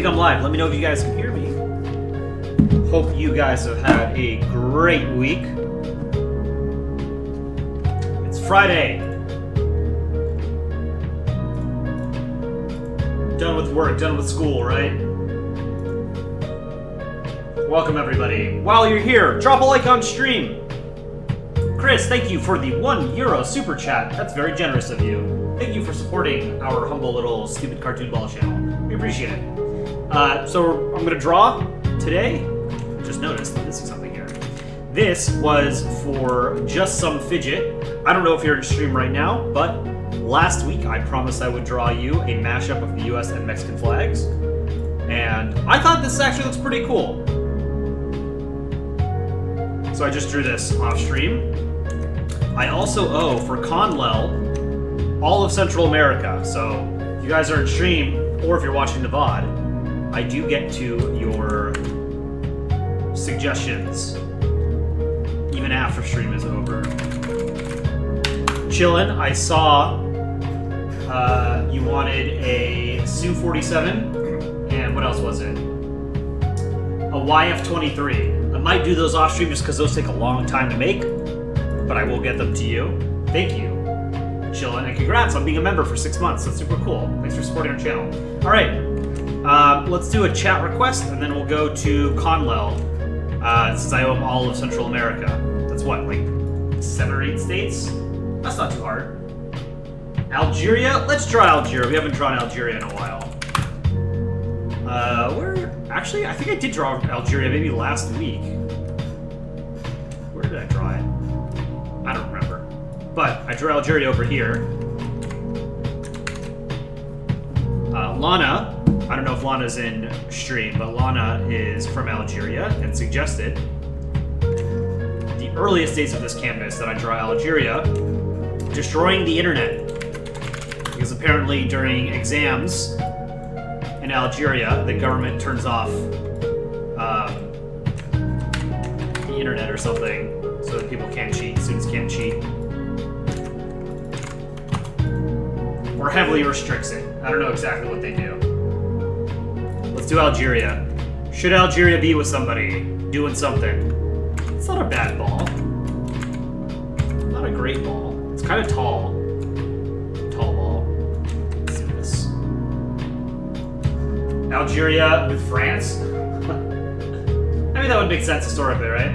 think I'm live. Let me know if you guys can hear me. Hope you guys have had a great week. It's Friday. Done with work, done with school, right? Welcome, everybody. While you're here, drop a like on stream. Chris, thank you for the €1 super chat. That's very generous of you. Thank you for supporting our humble little stupid cartoon ball channel. We appreciate it. So I'm going to draw today. Just noticed I'm missing something here. This was for Just Some Fidget. I don't know if you're in stream right now, but last week I promised I would draw you a mashup of the US and Mexican flags. And I thought this actually looks pretty cool. So I just drew this off stream. I also owe, for Conlel, all of Central America. So if you guys are in stream, or if you're watching the VOD, I do get to your suggestions even after stream is over. Chillin', I saw you wanted a Su-47, and what else was it? A YF-23. I might do those off stream just because those take a long time to make, but I will get them to you. Thank you. Chillin', and congrats on being a member for 6 months. That's super cool. Thanks for supporting our channel. All right, let's do a chat request, and then we'll go to Conlel, since I owe him all of Central America. That's what, like 7 or 8 states? That's not too hard. Algeria? Let's draw Algeria. We haven't drawn Algeria in a while. Actually, I think I did draw Algeria maybe last week. Where did I draw it? I don't remember. But I drew Algeria over here. Lana, I don't know if Lana's in stream, but Lana is from Algeria and suggested the earliest days of this canvas that I draw Algeria destroying the internet. Because apparently during exams in Algeria, the government turns off the internet or something so that people can't cheat, students can't cheat. Or heavily restricts it. I don't know exactly what they do. Let's do Algeria. Should Algeria be with somebody doing something? It's not a bad ball. Not a great ball. It's kind of tall. Tall ball. Let's do this. Algeria with France? I mean, that would make sense historically, right?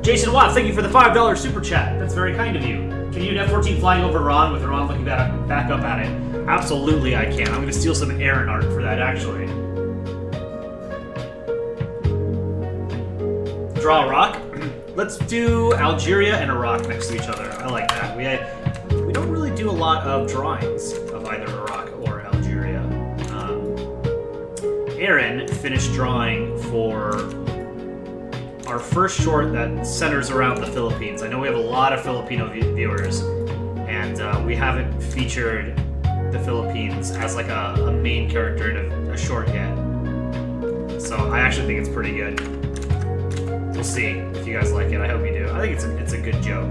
Jason Watts, thank you for the $5 super chat. That's very kind of you. Can you do an F-14 flying over Iran with Iran looking back up at it? Absolutely I can. I'm going to steal some Aaron art for that, actually. Draw a rock. Let's do Algeria and Iraq next to each other. I like that. We don't really do a lot of drawings of either Iraq or Algeria. Aaron finished drawing for our first short that centers around the Philippines. I know we have a lot of Filipino viewers, and we haven't featured the Philippines as like a main character in a short yet. So I actually think it's pretty good. We'll see if you guys like it. I hope you do. I think it's a good joke.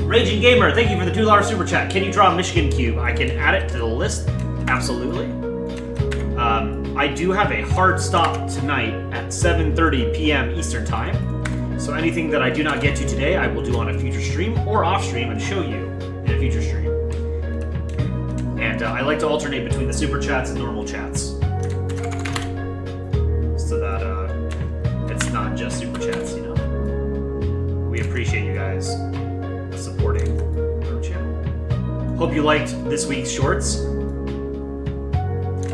Raging Gamer, thank you for the $2 super chat. Can you draw a Michigan cube? I can add it to the list. Absolutely. I do have a hard stop tonight at 7:30 p.m. Eastern Time. So anything that I do not get to today, I will do on a future stream or off stream and show you in a future stream. And I like to alternate between the super chats and normal chats, so that it's not just super chats, you know. We appreciate you guys supporting our channel. Hope you liked this week's shorts.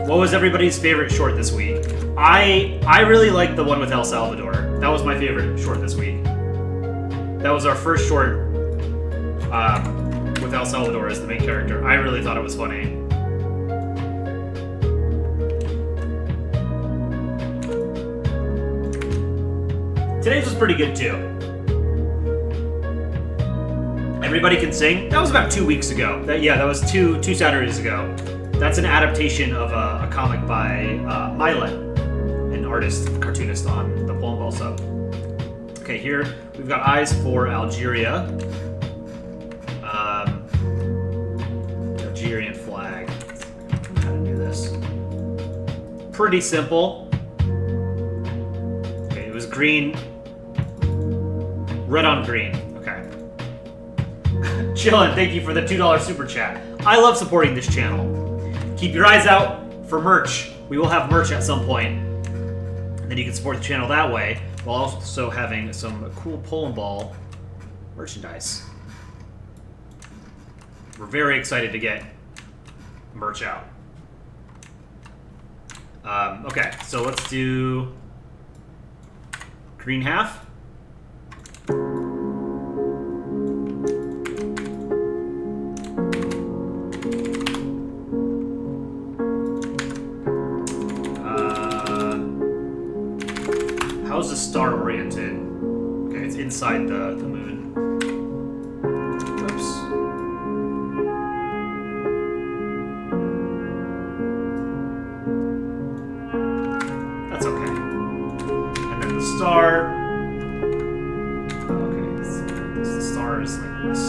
What was everybody's favorite short this week? I really liked the one with El Salvador. That was my favorite short this week. That was our first short with El Salvador as the main character. I really thought it was funny. Today's was pretty good too. Everybody Can Sing? That was about 2 weeks ago. That was two Saturdays ago. That's an adaptation of a comic by Milet, an artist, cartoonist on the Polandball sub. Okay, here we've got eyes for Algeria. Algerian flag. How to do this? pretty simple. Okay, it was green. Red on green. Okay. Chillin', thank you for the $2 super chat. I love supporting this channel. Keep your eyes out for merch. We will have merch at some point. And then you can support the channel that way, while also having some cool Polandball merchandise. We're very excited to get merch out. Okay, so let's do green half. How's the star oriented? Okay, it's inside the moon. Oops. That's okay. And then the star. Okay, the star is like this.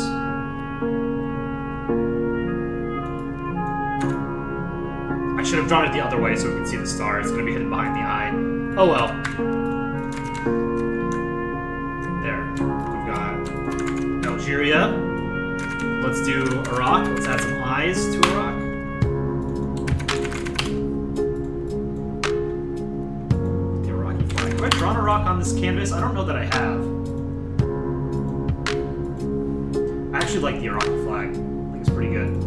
I should have drawn it the other way so we can see the star. It's going to be hidden behind the eye. Oh well. There. We've got Algeria. Let's do Iraq. Let's add some eyes to Iraq. The Iraqi flag. Have I drawn Iraq on this canvas? I don't know that I have. I actually like the Iraqi flag. I think it's pretty good.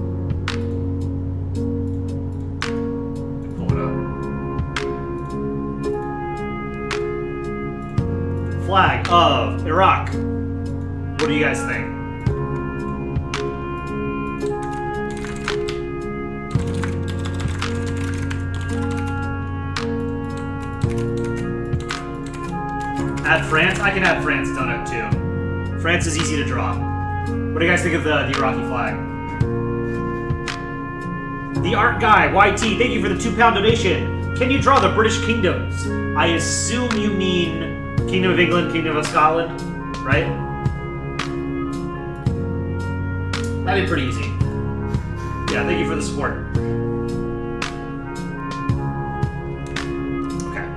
Flag of Iraq. What do you guys think? Add France? I can add France done it too. France is easy to draw. What do you guys think of the Iraqi flag? The Art Guy, YT, thank you for the £2 donation. Can you draw the British kingdoms? I assume you mean Kingdom of England, Kingdom of Scotland, right? That'd be pretty easy. Yeah, thank you for the support. Okay.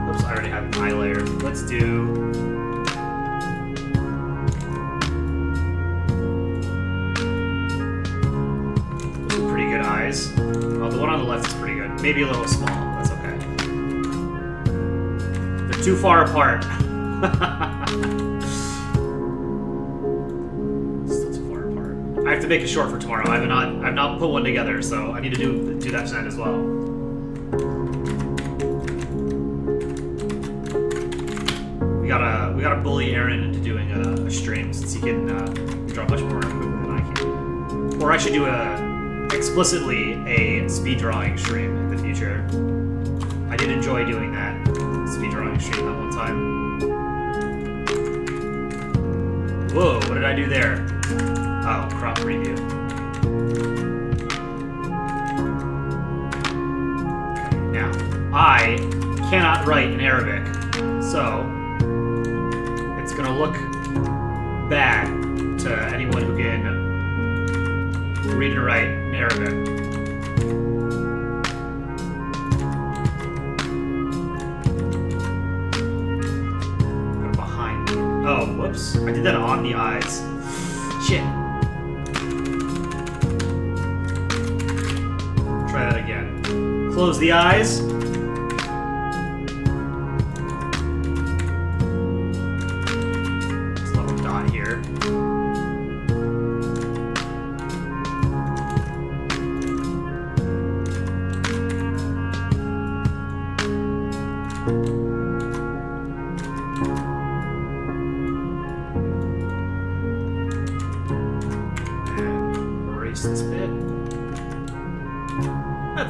Oops, I already have an eye layer. Let's do... some pretty good eyes. Oh, the one on the left is pretty good. Maybe a little small. That's okay. Too far apart. Still too far apart. I have to make a short for tomorrow. I've not put one together, so I need to do that tonight as well. We gotta bully Aaron into doing a stream since he can draw much more quickly than I can. Or I should do explicitly a speed drawing stream in the future. I did enjoy doing that. Speed drawing stream that one time. Whoa, what did I do there? Oh, crop preview. Now, I cannot write in Arabic, so it's gonna look bad to anyone who can read and write in Arabic. Oh, whoops. I did that on the eyes. Shit. Try that again. Close the eyes. This little dot here.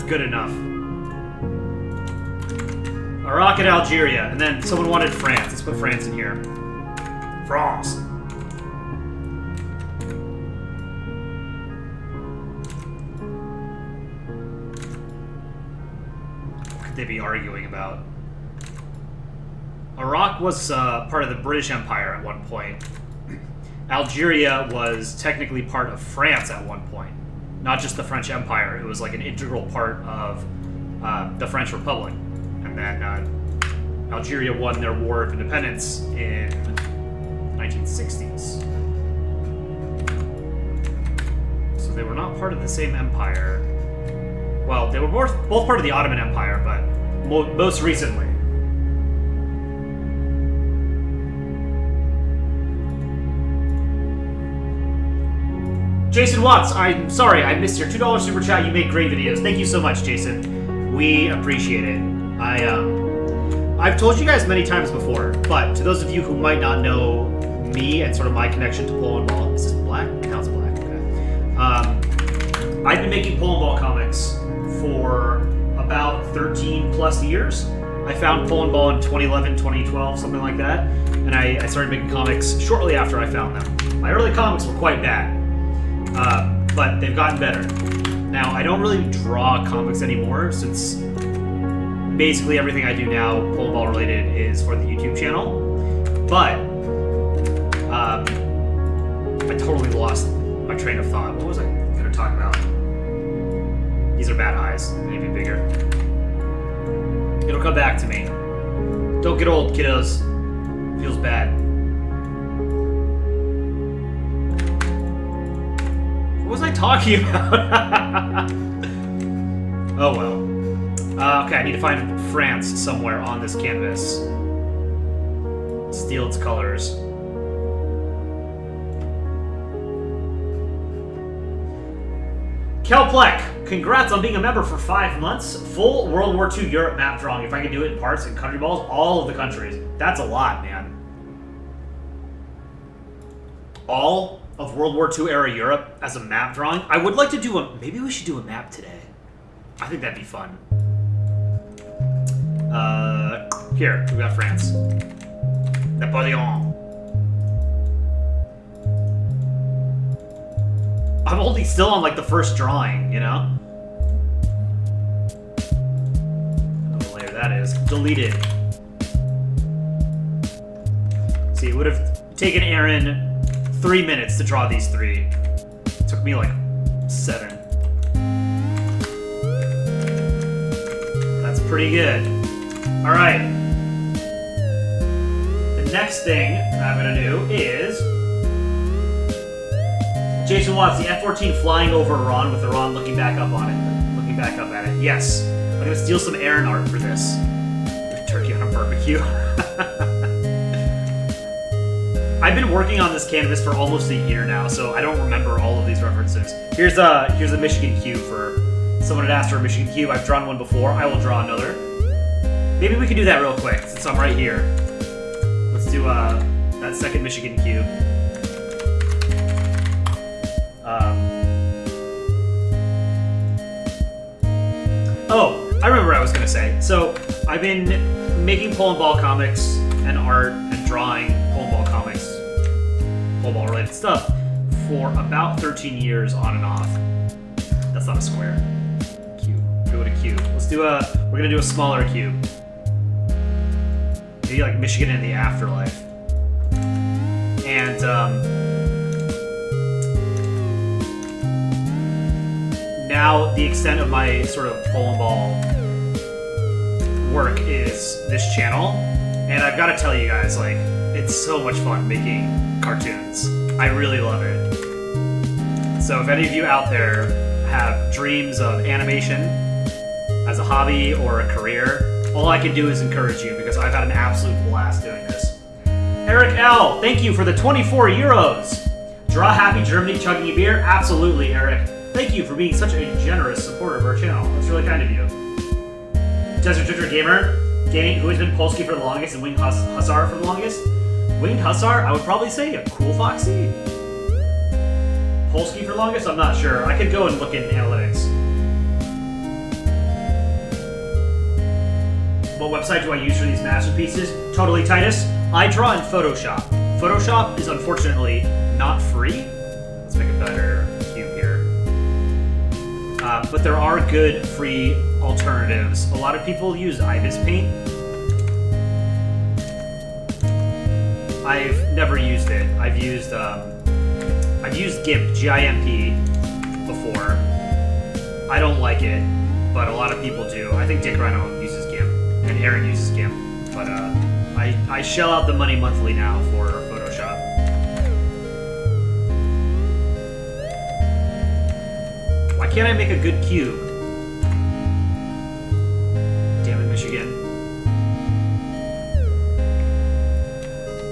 Good enough. Iraq and Algeria, and then someone wanted France. Let's put France in here. France. What could they be arguing about? Iraq was part of the British Empire at one point. Algeria was technically part of France at one point. not just the French Empire. It was like an integral part of the French Republic. And then Algeria won their War of Independence in 1960s. So they were not part of the same empire. Well, they were both part of the Ottoman Empire, but most recently. Jason Watts, I'm sorry, I missed your $2 super chat. You make great videos. Thank you so much, Jason. We appreciate it. I've told you guys many times before, but to those of you who might not know me and sort of my connection to Polandball, is this black? No, it's black. Okay. I've been making Polandball comics for about 13 plus years. I found Polandball in 2011, 2012, something like that, and I started making comics shortly after I found them. My early comics were quite bad, but they've gotten better. Now, I don't really draw comics anymore since basically everything I do now, Polandball related, is for the YouTube channel. But I totally lost my train of thought. What was I going to talk about? These are bad eyes. They need to be bigger. It'll come back to me. Don't get old, kiddos. Feels bad. What was I talking about? Oh well. Okay, I need to find France somewhere on this canvas. Steal its colors. Kelplek, congrats on being a member for 5 months. Full World War II Europe map drawing. If I can do it in parts and country balls, all of the countries. That's a lot, man. All of World War II era Europe as a map drawing. I would like to do a... Maybe we should do a map today. I think that'd be fun. Here, we got France. Napoleon. I'm only still on like the first drawing, you know? What layer that is. Deleted. See, it would have taken Aaron 3 minutes to draw these 3. It took me like 7. That's pretty good. Alright. The next thing I'm gonna do is Jason Watts, the F-14 flying over Iran with Iran looking back up on it. Looking back up at it. Yes. I'm gonna steal some Aaron art for this. Turkey on a barbecue. I've been working on this canvas for almost a year now, so I don't remember all of these references. Here's a Michigan cube for someone had asked for a Michigan cube. I've drawn one before. I will draw another. Maybe we can do that real quick since I'm right here. Let's do that second Michigan cube. Oh, I remember what I was gonna say. So I've been making Polandball comics and art and drawing Polandball comics, Polandball related stuff for about 13 years on and off. That's not a square. Cube. Do it a cube. Let's do we're gonna do a smaller cube. Maybe like Michigan in the afterlife. And now the extent of my sort of Polandball work is this channel. And I've got to tell you guys, like, it's so much fun making cartoons. I really love it. So if any of you out there have dreams of animation as a hobby or a career, all I can do is encourage you because I've had an absolute blast doing this. Eric L., thank you for the 24 euros. Draw happy Germany chugging a beer? Absolutely, Eric. Thank you for being such a generous supporter of our channel. That's really kind of you. Desert Dritter Gamer, who has been Polski for the longest and Winged Hussar for the longest. Winged Hussar, I would probably say a Cool Foxy. Polski for the longest, I'm not sure. I could go and look in analytics. What website do I use for these masterpieces? Totally Titus. I draw in Photoshop. Photoshop is unfortunately not free. Let's make a better cube here. But there are good free alternatives. A lot of people use Ibis Paint. I've never used it. I've used GIMP, GIMP before. I don't like it, but a lot of people do. I think Dick Rhino uses GIMP, and Aaron uses GIMP, but I shell out the money monthly now for Photoshop. Why can't I make a good cube? Damn it, Michigan.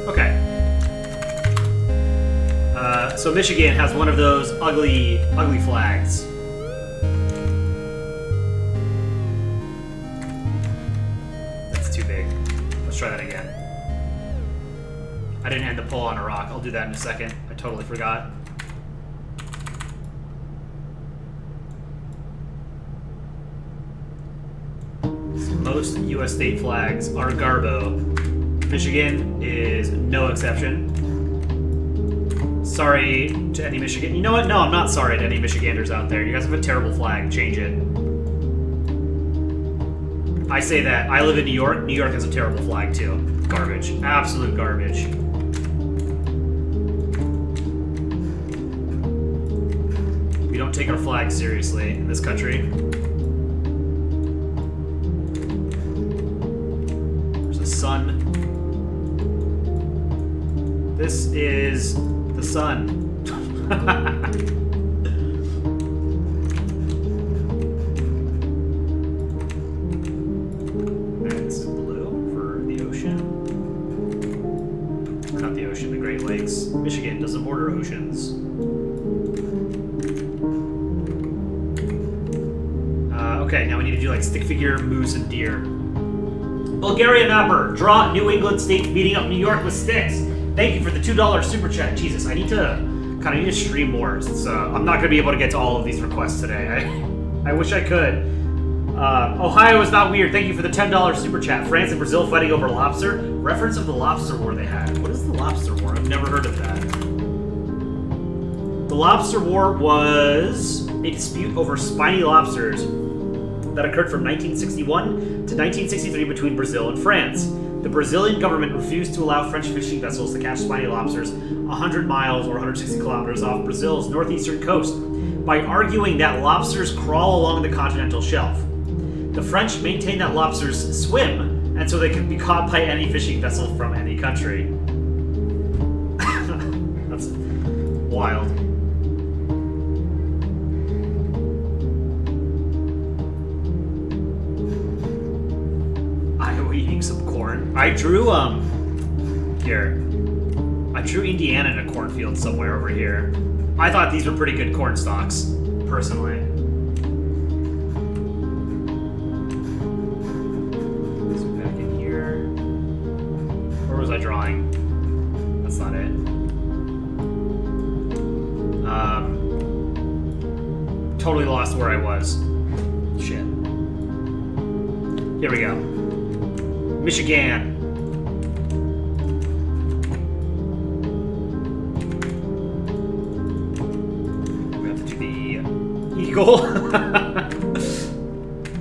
Okay. So Michigan has one of those ugly flags. That's too big. Let's try that again. I didn't end the pull on a rock. I'll do that in a second. I totally forgot. Most U.S. state flags are Garbo. Michigan is no exception. Sorry to any Michigan. You know what? No, I'm not sorry to any Michiganders out there. You guys have a terrible flag. Change it. I say that. I live in New York. New York has a terrible flag, too. Garbage. Absolute garbage. We don't take our flag seriously in this country. There's a sun. This is the sun. That's blue for the ocean. Not the ocean, the Great Lakes. Michigan doesn't border oceans. Okay, now we need to do like stick figure, moose, and deer. Bulgaria mapper, draw New England states beating up New York with sticks. Thank you for the $2 super chat. Jesus, I need to need to stream more. I'm not going to be able to get to all of these requests today. I wish I could. Ohio is not weird. Thank you for the $10 super chat. France and Brazil fighting over lobster. Reference of the Lobster War they had. What is the Lobster War? I've never heard of that. The Lobster War was a dispute over spiny lobsters that occurred from 1961 to 1963 between Brazil and France. The Brazilian government refused to allow French fishing vessels to catch spiny lobsters 100 miles or 160 kilometers off Brazil's northeastern coast by arguing that lobsters crawl along the continental shelf. The French maintained that lobsters swim, and so they could be caught by any fishing vessel from any country. That's wild. Eating some corn. I drew here. I drew Indiana in a cornfield somewhere over here. I thought these were pretty good corn stalks, personally. So back in here. Where was I drawing? That's not it. Totally lost where I was. Shit. Here we go. Michigan. We have to do the eagle.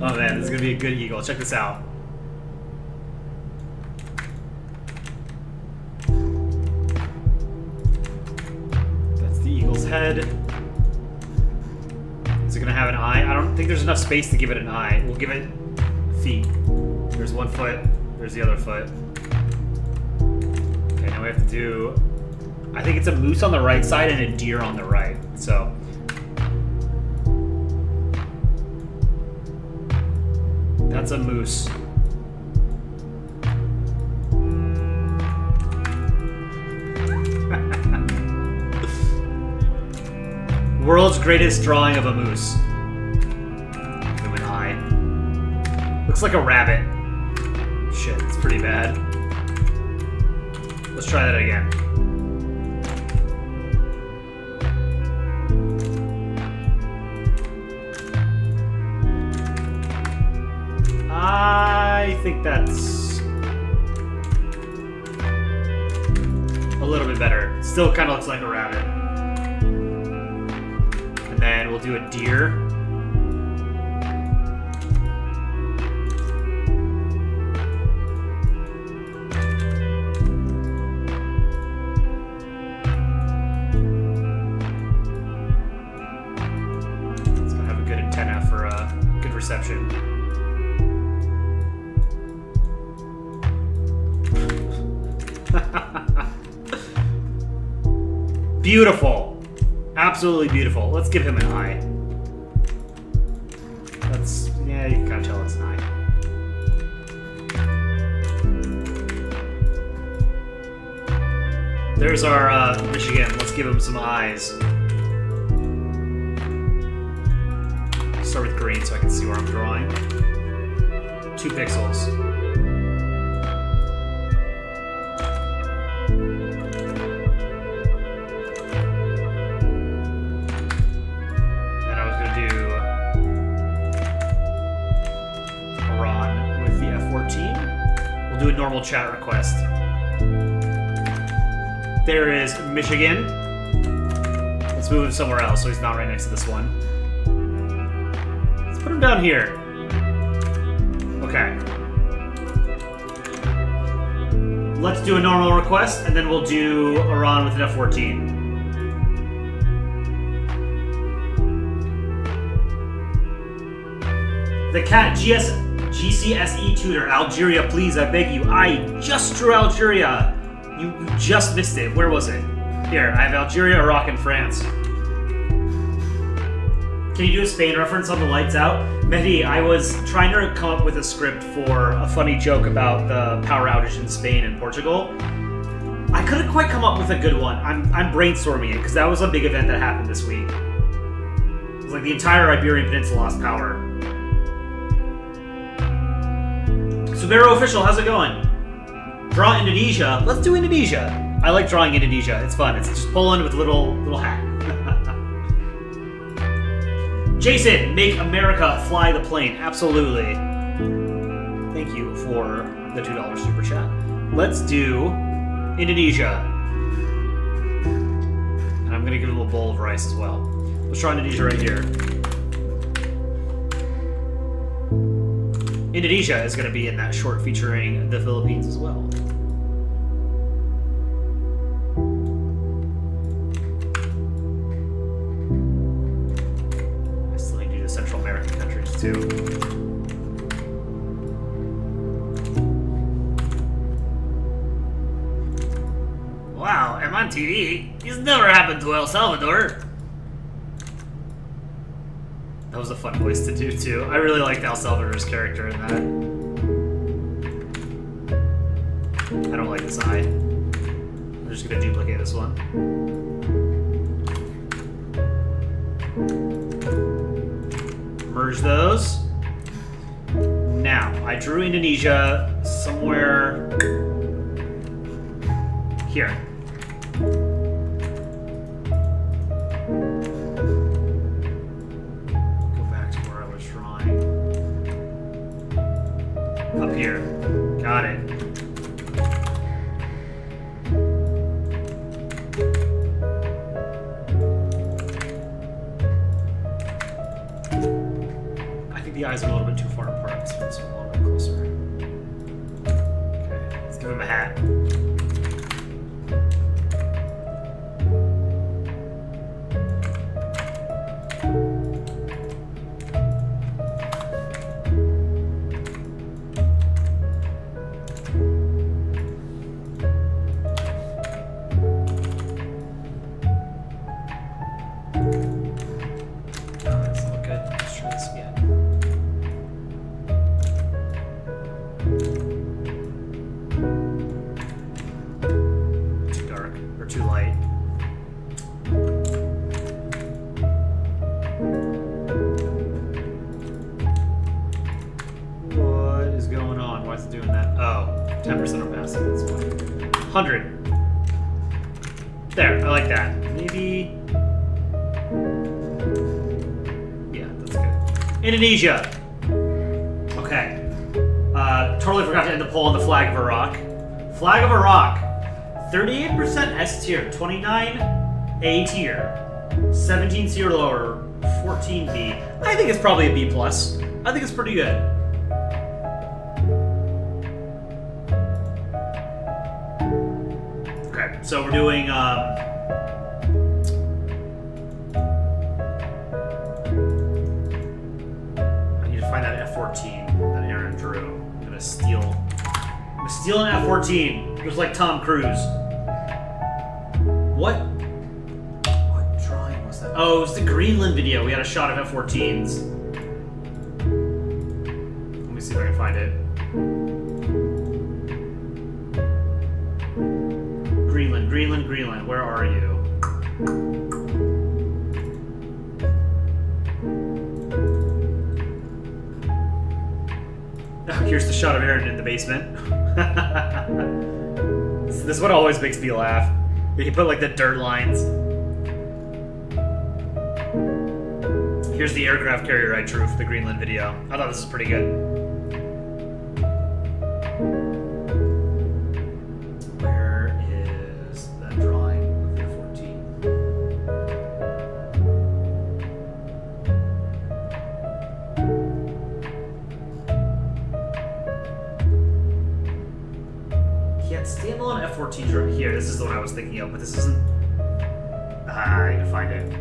Oh man, this is gonna be a good eagle. Check this out. That's the eagle's head. Is it gonna have an eye? I don't think there's enough space to give it an eye. We'll give it feet. There's one foot. There's the other foot. Okay, now we have to do... I think it's a moose on the right side and a deer on the right. So... that's a moose. World's greatest drawing of a moose. With an eye. Looks like a rabbit. Shit, it's pretty bad. Let's try that again. I think that's a little bit better. Still kind of looks like a rabbit. And then we'll do a deer. It's gonna have a good antenna for Beautiful. Absolutely beautiful. Let's give him an eye. That's, yeah, you can kind of tell it's an eye. There's our Michigan. Let's give him some eyes. Start with green so I can see where I'm drawing. 2 pixels. And I was going to do Iran with the F14. We'll do a normal chat request. There is Michigan. Let's move him somewhere else so he's not right next to this one. Let's put him down here. Okay. Let's do a normal request, and then we'll do Iran with an F14. The cat GCSE tutor, Algeria, please, I beg you. I just drew Algeria. You just missed it. Where was it? Here, I have Algeria, Iraq, and France. Can you do a Spain reference on the lights out? Mehdi, I was trying to come up with a script for a funny joke about the power outage in Spain and Portugal. I couldn't quite come up with a good one. I'm brainstorming it, because that was a big event that happened this week. It was like the entire Iberian Peninsula lost power. Subero Official, how's it going? Draw Indonesia. Let's do Indonesia. I like drawing Indonesia. It's fun. It's just Poland with a little hat. Jason, make America fly the plane. Absolutely. Thank you for the $2 super chat. Let's do Indonesia. And I'm going to give him a bowl of rice as well. Let's try Indonesia right here. Indonesia is going to be in that short featuring the Philippines as well. I still need to do the Central American countries too. Wow, I'm on TV. This never happened to El Salvador. That was a fun voice to do, too. I really liked El Salvador's character in that. I don't like this eye. I'm just going to duplicate this one. Merge those. Now, I drew Indonesia somewhere here. Up here. Got it. I think the eyes are a little bit too far apart. Let's put some a little bit closer. Okay, let's give him a hat. Indonesia. Okay. Totally forgot to end the poll on the flag of Iraq. Flag of Iraq. 38% S tier, 29 A tier, 17 C or lower, 14 B. I think it's probably a B plus. I think it's pretty good. Okay, so we're doing find that F-14 that Aaron drew. I'm gonna steal an F-14, just like Tom Cruise. What Oh, it was the Greenland video. We had a shot of F-14s. Let me see if I can find it. Greenland. Where are you? Oh, here's the shot of Aaron in the basement. This is what always makes me laugh. You put like the dirt lines. Here's the aircraft carrier I drew for the Greenland video. I thought this was pretty good. Where is that drawing of the F-14? He had standalone F-14s right here. This is the one I was thinking of, but this isn't... I need to find it.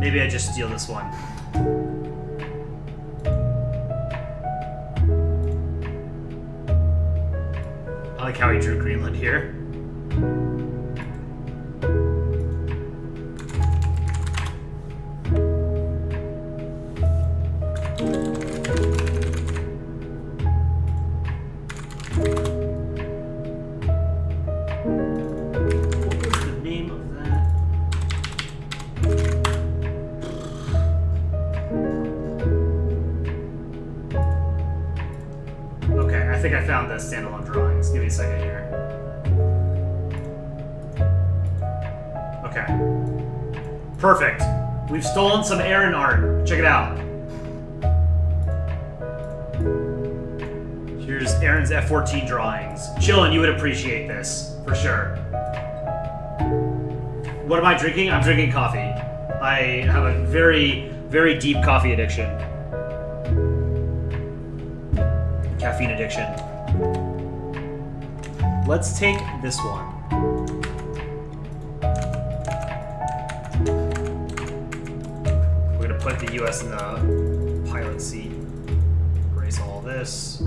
Maybe I just steal this one. I like how he drew Greenland here. Standalone drawings. Give me a second here. Okay. Perfect. We've stolen some Aaron art. Check it out. Here's Aaron's F-14 drawings. Chillin', you would appreciate this, for sure. What am I drinking? I'm drinking coffee. I have a very, very deep coffee addiction. Caffeine addiction. Let's take this one. We're gonna put the US in the pilot seat. Erase all this.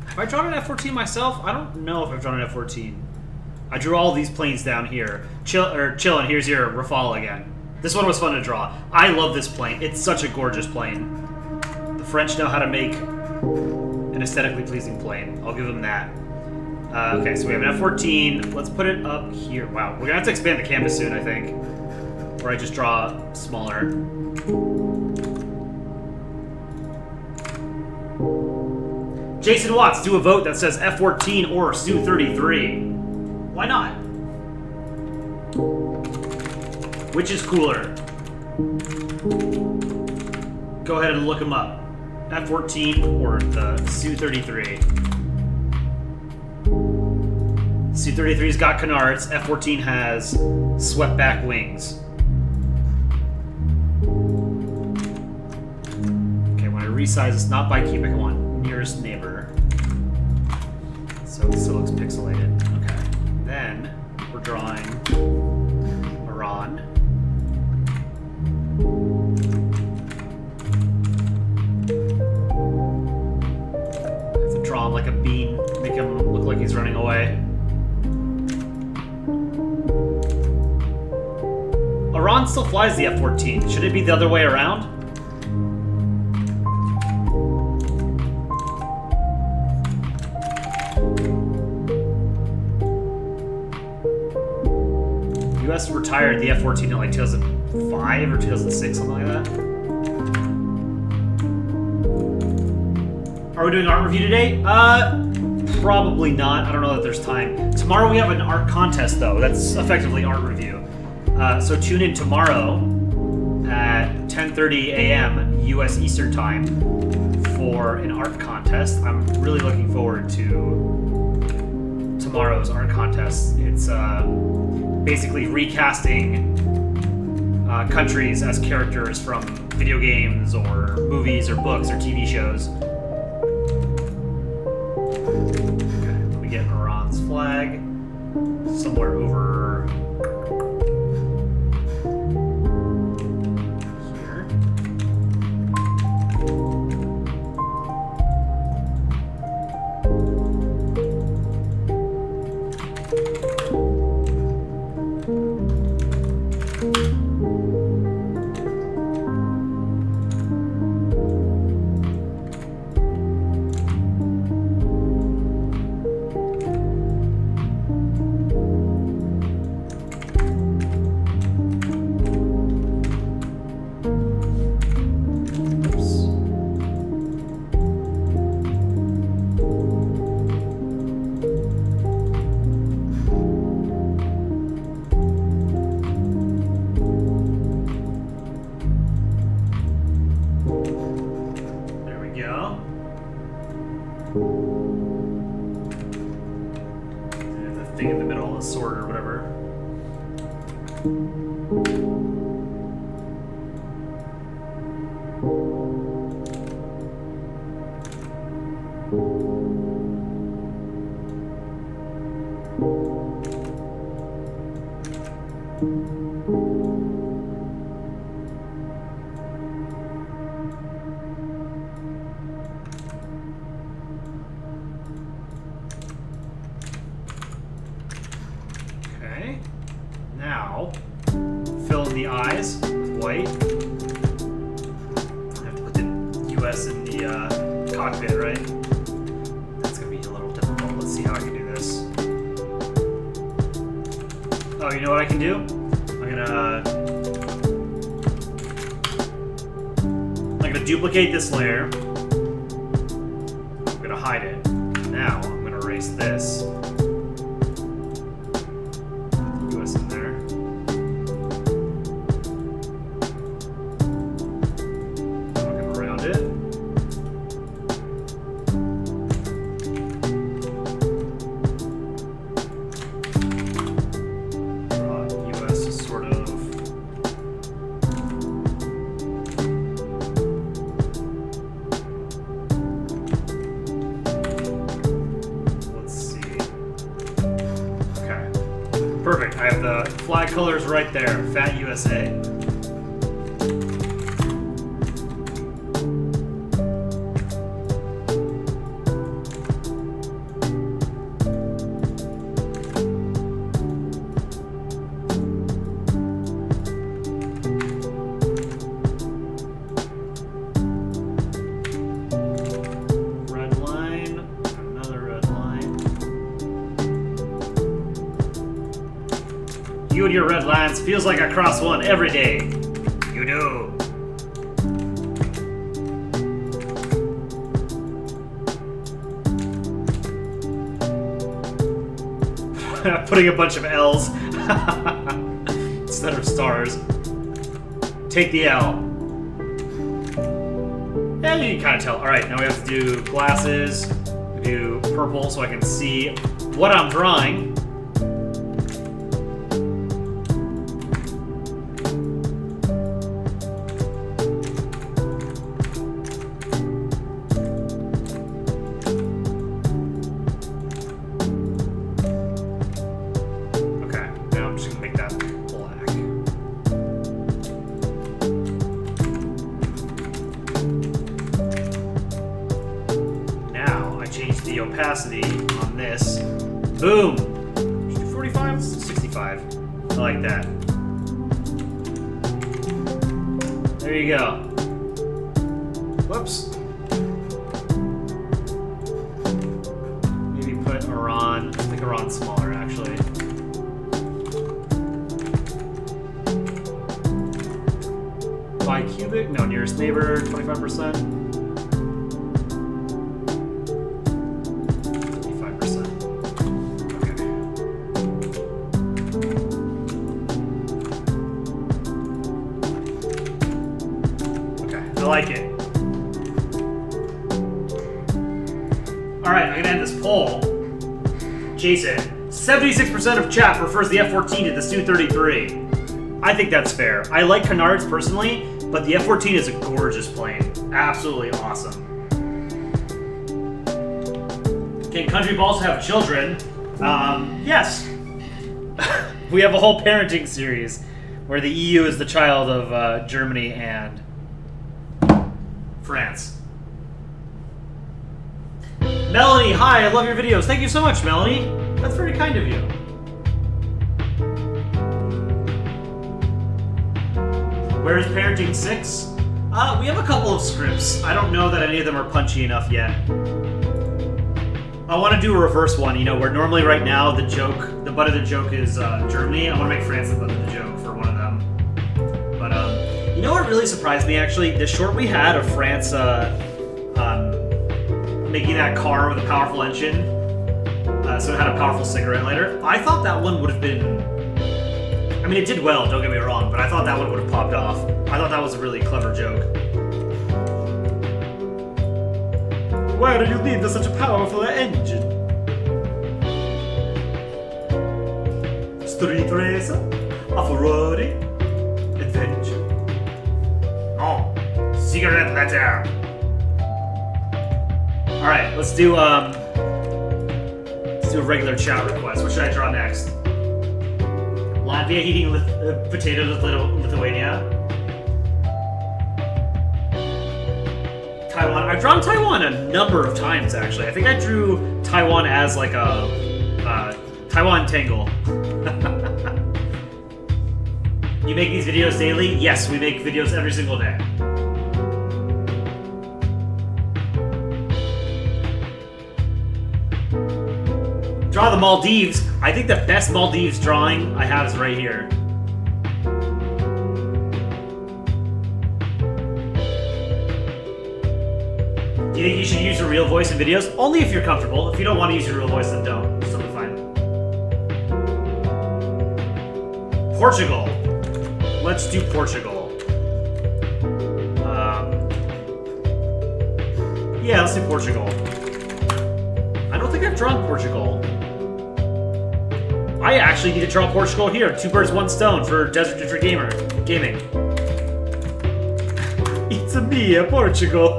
Have I drawn an F-14 myself? I don't know if I've drawn an F-14. I drew all these planes down here. Chillin', here's your Rafale again. This one was fun to draw. I love this plane. It's such a gorgeous plane. The French know how to make an aesthetically pleasing plane. I'll give them that. Okay, so we have an F-14. Let's put it up here. Wow, we're gonna have to expand the canvas soon, I think. Or I just draw smaller. Jason Watts, do a vote that says F-14 or Su-33. Why not? Which is cooler? Go ahead and look them up. F-14 or the Su-33. Su-33's got canards. F-14 has swept back wings. Okay, when I resize, it's not by cubic, I want nearest neighbor. So it still looks pixelated. Okay. Then we're drawing Iran. I have to draw him like a bean, make him look like he's running away. Iran still flies the F-14. Should it be the other way around? US retired the F-14 in like 2005 or 2006, something like that. Are we doing art review today? Probably not. I don't know that there's time. Tomorrow we have an art contest, though. That's effectively art review. So tune in tomorrow at 10:30 a.m. U.S. Eastern Time for an art contest. I'm really looking forward to tomorrow's art contest. It's basically recasting countries as characters from video games or movies or books or TV shows. Okay, let me get Iran somewhere over here. Thing in the middle, the sword or whatever. Now, fill in the eyes with white. I have to put the US in the cockpit, right? That's going to be a little difficult. Let's see how I can do this. Oh, you know what I can do? I'm gonna duplicate this layer. I'm gonna hide it. Now, I'm gonna erase this. Perfect. I have the flag colors right there. Fat USA. You and your red lines feels like I cross one every day. You do. Putting a bunch of L's instead of stars. Take the L. And you can kind of tell. All right, now we have to do glasses. We do purple so I can see what I'm drawing. Opacity on this. Boom! 45? 65. I like that. There you go. Whoops. Maybe put Iran. I think Iran's smaller actually. Bicubic? No, nearest neighbor, 25%. I like it. Alright, I'm gonna end this poll. Jason, 76% of chat prefers the F-14 to the Su-33. I think that's fair. I like Canards personally, but the F-14 is a gorgeous plane. Absolutely awesome. Can country balls have children? Yes. We have a whole parenting series where the EU is the child of Germany and France. Melanie, hi, I love your videos. Thank you so much, Melanie. That's very kind of you. Where is Parenting 6? We have a couple of scripts. I don't know that any of them are punchy enough yet. I want to do a reverse one, you know, where normally right now the butt of the joke is Germany. I want to make France the butt of the joke for one of them. But, you know what really surprised me, actually? The short we had of France making that car with a powerful engine, so it had a powerful cigarette lighter. I thought that one would have been... I mean, it did well, don't get me wrong, but I thought that one would have popped off. I thought that was a really clever joke. Why do you need such a powerful engine? Street racer? Off-roading? Adventure? Oh, cigarette lighter. Alright, let's do a regular chat request. What should I draw next? Latvia eating potatoes with Lithuania. Taiwan. I've drawn Taiwan a number of times, actually. I think I drew Taiwan as like a Taiwan Tangle. You make these videos daily? Yes, we make videos every single day. Draw the Maldives. I think the best Maldives drawing I have is right here. Do you think you should use your real voice in videos? Only if you're comfortable. If you don't want to use your real voice, then don't. It's totally fine. Portugal. Let's do Portugal. Yeah, let's do Portugal. I don't think I've drawn Portugal. I actually need to draw Portugal here. 2 birds, 1 stone for Desert District Gaming. It's me, Portugal.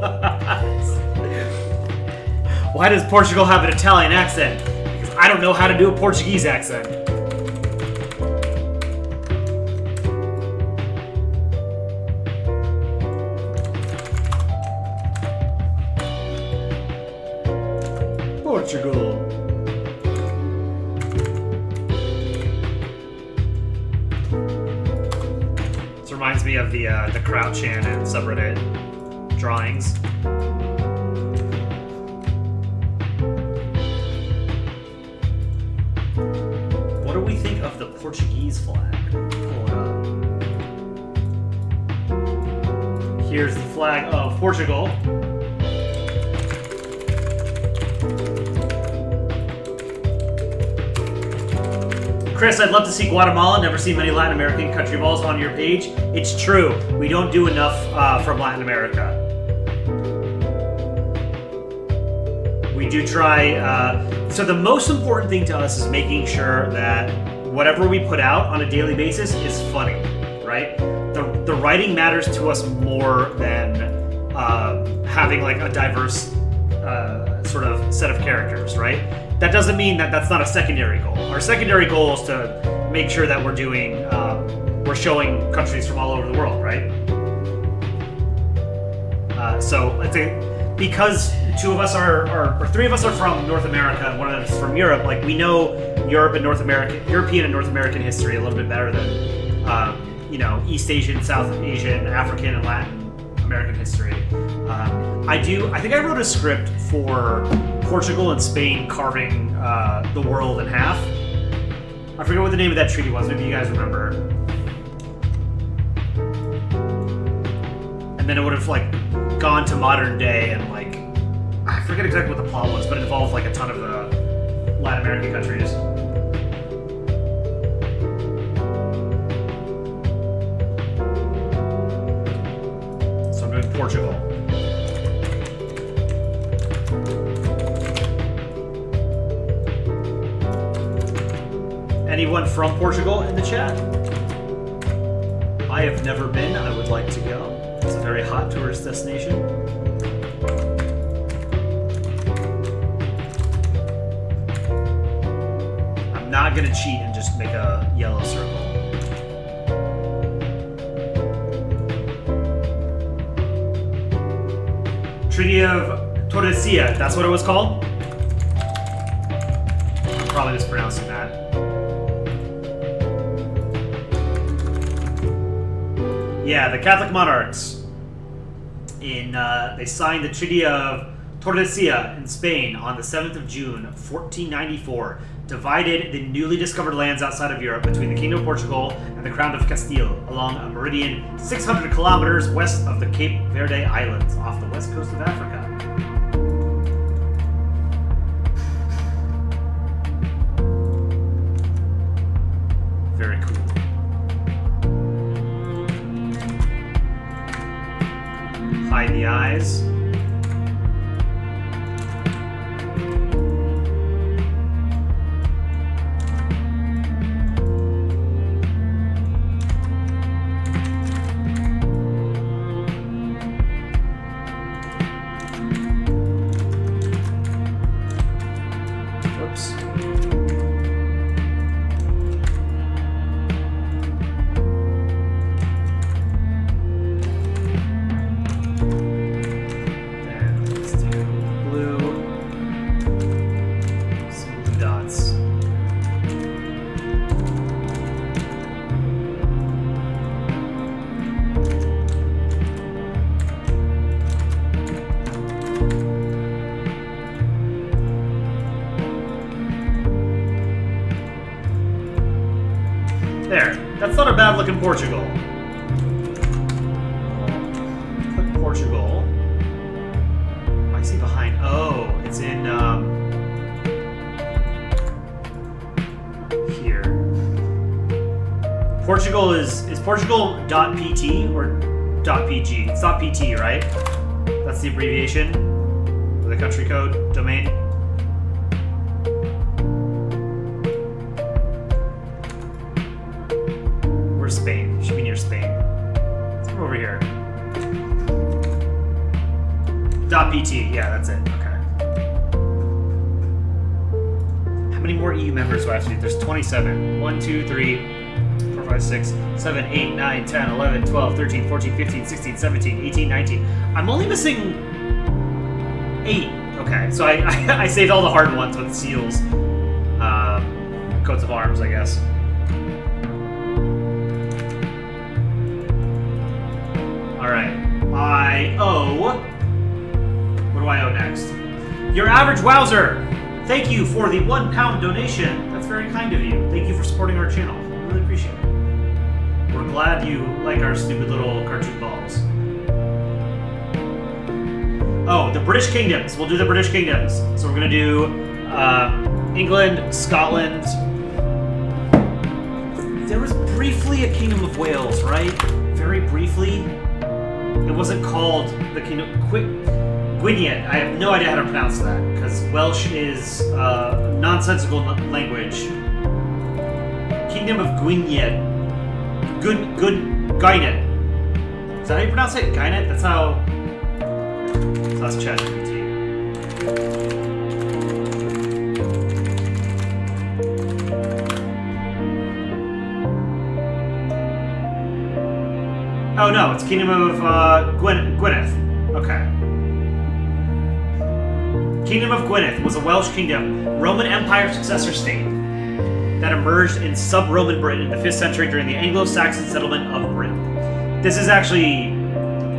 Why does Portugal have an Italian accent? Because I don't know how to do a Portuguese accent. Portugal. This reminds me of the Crouch and subreddit drawings. What do we think of the Portuguese flag? Pull it up. Here's the flag of Portugal. Chris, I'd love to see Guatemala. Never seen many Latin American country balls on your page. It's true. We don't do enough from Latin America. We do try. So the most important thing to us is making sure that whatever we put out on a daily basis is funny, right? The writing matters to us more than having like a diverse sort of set of characters, right? That doesn't mean that that's not a secondary goal. Our secondary goal is to make sure that we're showing countries from all over the world, right? So I think because 2 of us or 3 of us are from North America and 1 of us is from Europe, like we know European and North American history a little bit better than East Asian, South Asian, African, and Latin American history. I think I wrote a script for Portugal and Spain carving the world in half. I forget what the name of that treaty was. Maybe you guys remember. And then it would have like gone to modern day and like I forget exactly what the plot was, but it involved like a ton of the Latin American countries. So I'm doing Portugal. Anyone from Portugal in the chat? I have never been. I would like to go. It's a very hot tourist destination. I'm not gonna cheat and just make a yellow circle. Treaty of Tordesillas, that's what it was called? I'm probably mispronouncing that. Yeah, the Catholic monarchs they signed the Treaty of Tordesillas in Spain on the 7th of June, 1494, divided the newly discovered lands outside of Europe between the Kingdom of Portugal and the Crown of Castile along a meridian 600 kilometers west of the Cape Verde Islands off the west coast of Africa. Very cool. Hide the eyes. There. That's not a bad looking Portugal. Put Portugal. I see behind. Oh, it's in here. Portugal is Portugal .pt or .pg? It's .pt, right? That's the abbreviation for the country code domain. Spain. Should be near Spain. Let's come over here. .pt. Yeah, that's it. Okay. How many more EU members do I have to do? There's 27. 1, 2, 3, 4, 5, 6, 7, 8, 9, 10, 11, 12, 13, 14, 15, 16, 17, 18, 19. I'm only missing 8. Okay, so I saved all the hard ones with seals. Coats of arms, I guess. Alright, I owe... What do I owe next? Your average wowzer! Thank you for the £1 donation. That's very kind of you. Thank you for supporting our channel. I really appreciate it. We're glad you like our stupid little cartoon balls. Oh, the British Kingdoms. We'll do the British Kingdoms. So we're going to do England, Scotland. There was briefly a Kingdom of Wales, right? Very briefly. It wasn't called the Kingdom... Gwynedd. I have no idea how to pronounce that, because Welsh is a nonsensical language. Kingdom of Gwynedd. Gwynedd. Is that how you pronounce it? Gwynedd? That's how... That's ChatGPT. Oh no, it's Kingdom of Gwynedd. Okay. Kingdom of Gwynedd was a Welsh kingdom, Roman Empire successor state, that emerged in sub-Roman Britain in the 5th century during the Anglo-Saxon settlement of Britain. This is actually...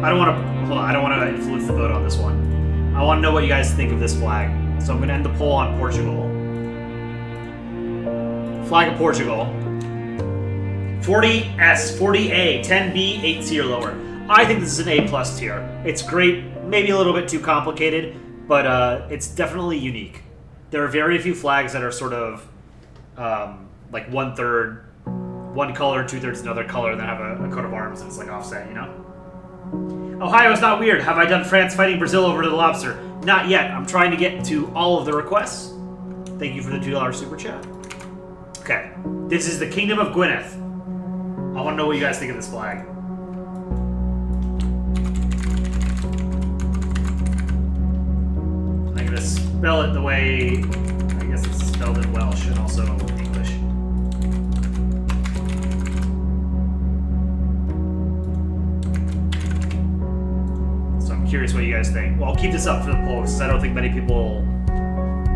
I don't want to influence the vote on this one. I want to know what you guys think of this flag. So I'm going to end the poll on Portugal. Flag of Portugal. 40S, 40A, 10B, 8C or lower. I think this is an A+ tier. It's great, maybe a little bit too complicated, but it's definitely unique. There are very few flags that are sort of like 1/3, one color, 2/3 another color, and then have a coat of arms and it's like offset, you know? Ohio is not weird. Have I done France fighting Brazil over to the lobster? Not yet. I'm trying to get to all of the requests. Thank you for the $2 super chat. Okay. This is the Kingdom of Gwynedd. I want to know what you guys think of this flag. I'm going to spell it the way, I guess it's spelled in Welsh and also English. curious what you guys think. Well, I'll keep this up for the poll because I don't think many people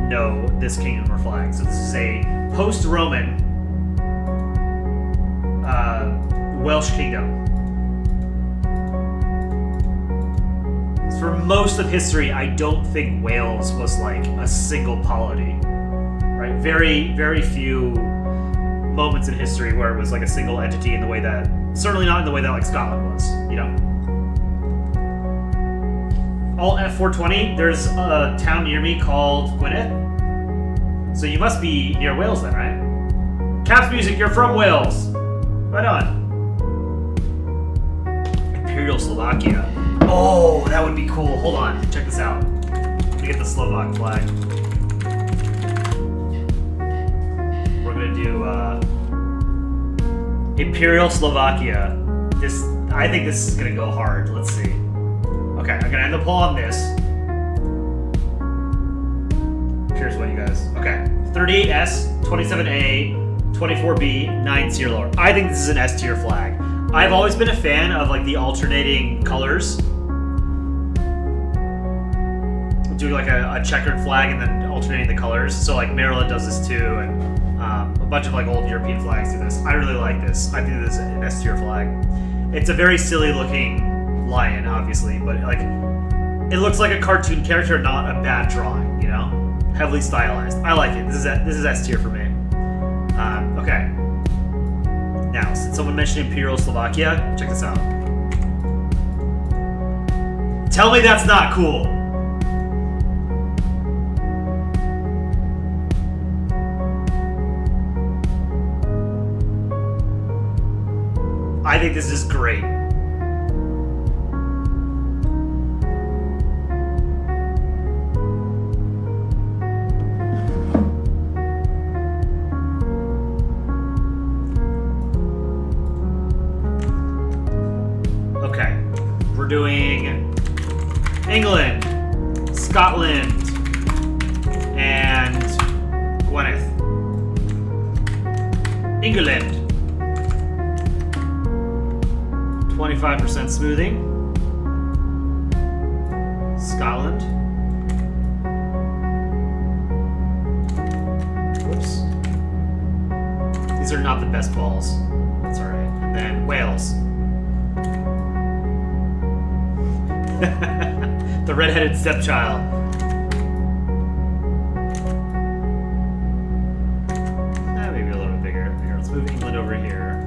know this kingdom or flag. So this is a post-Roman Welsh kingdom. For most of history, I don't think Wales was like a single polity, right? Very, very few moments in history where it was like a single entity in the way that, certainly not in the way that like Scotland was, you know? Alt F420, there's a town near me called Gwynedd. So you must be near Wales then, right? Caps Music, you're from Wales. Right on. Imperial Slovakia. Oh, that would be cool. Hold on, check this out. Let me get the Slovak flag. We're gonna do Imperial Slovakia. I think this is gonna go hard. Let's see. Okay, I'm gonna end the poll on this. Here's what you guys. Okay, 38S, 27A, 24B, 9C or lower. I think this is an S tier flag. I've always been a fan of like the alternating colors. Doing like a checkered flag and then alternating the colors. So like Maryland does this too, and a bunch of like old European flags do this. I really like this. I think this is an S tier flag. It's a very silly looking lion, obviously, but like it looks like a cartoon character, not a bad drawing. You know, heavily stylized. I like it. This is S tier for me. Okay. Now, since someone mentioned Imperial Slovakia, check this out. Tell me that's not cool. I think this is great. Okay, we're doing England, Scotland, and Gwynedd. England. 25% smoothing. Scotland. Whoops. These are not the best balls. That's alright. And then Wales. The redheaded stepchild. Maybe a little bit bigger. Here, let's move England over here.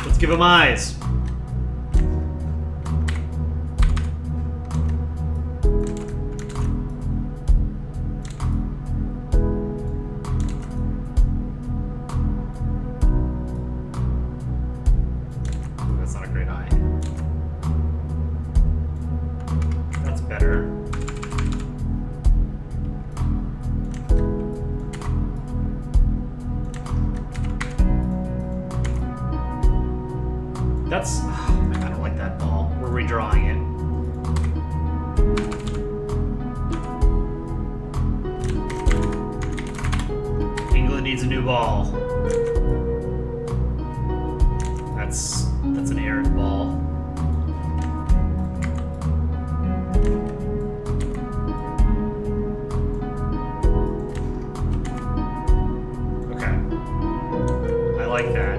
Let's give them eyes. That's not a great eye. That's better. That's... Oh, man, I don't like that ball. We're redrawing it. England needs a new ball. That's an errant ball. Okay. I like that.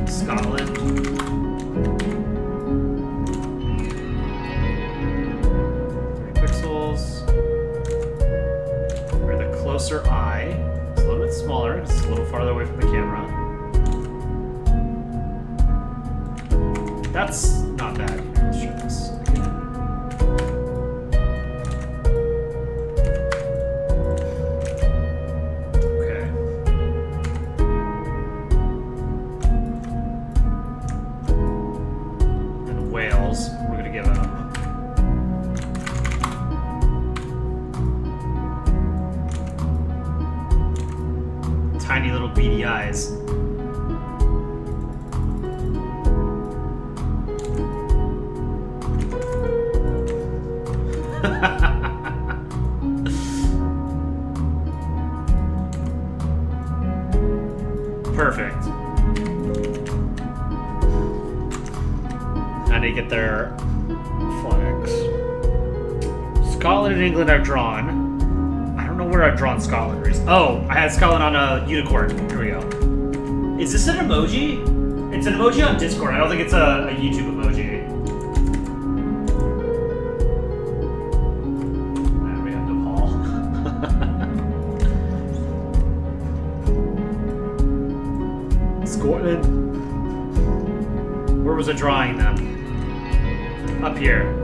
Scotland. 3 pixels. We're the closer eye. It's a little bit smaller. It's a little farther away from the camera. That's not bad. Here, let's show this again. Okay. And Wales, we're gonna give them tiny little beady eyes. perfect. Now they get their flags. Scotland and England are drawn. I don't know where I've drawn Scotland. Oh, I had Scotland on a unicorn. Here we go. Is this an emoji? It's an emoji on Discord. I don't think it's a YouTube emoji. We have Nepal. Scotland. Where was I drawing them? Up here.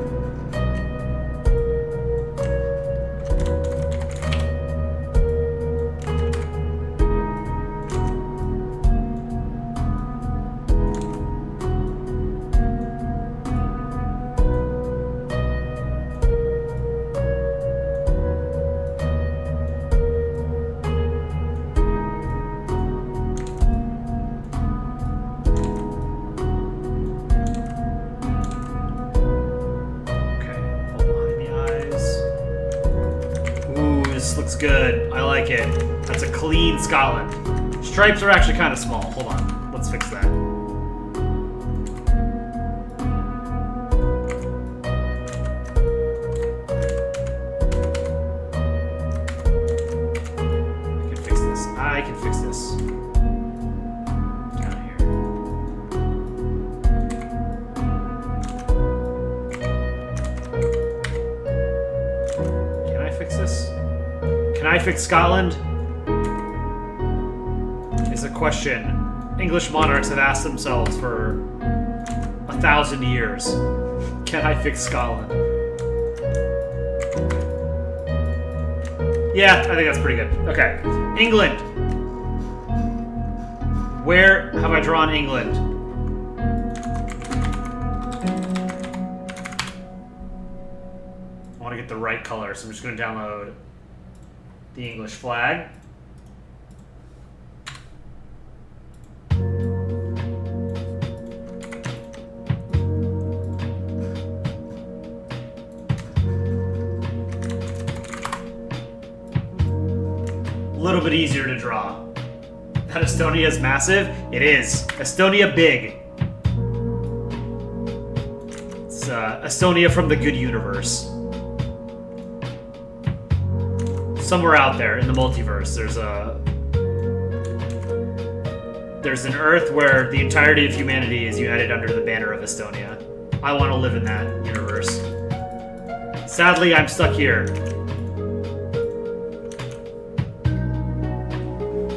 Good. I like it. That's a clean Scotland. Stripes are actually kind of small. Hold on. Let's fix that. I can fix this. I can fix this. Get out of here. Can I fix this? Can I fix Scotland? Is a question English monarchs have asked themselves for 1,000 years. Can I fix Scotland? Yeah, I think that's pretty good. Okay. England. Where have I drawn England? I want to get the right color, so I'm just going to download the English flag. A little bit easier to draw. That Estonia is massive? It is. Estonia big. It's Estonia from the good universe. Somewhere out there in the multiverse, there's an Earth where the entirety of humanity is united under the banner of Estonia. I want to live in that universe. Sadly, I'm stuck here.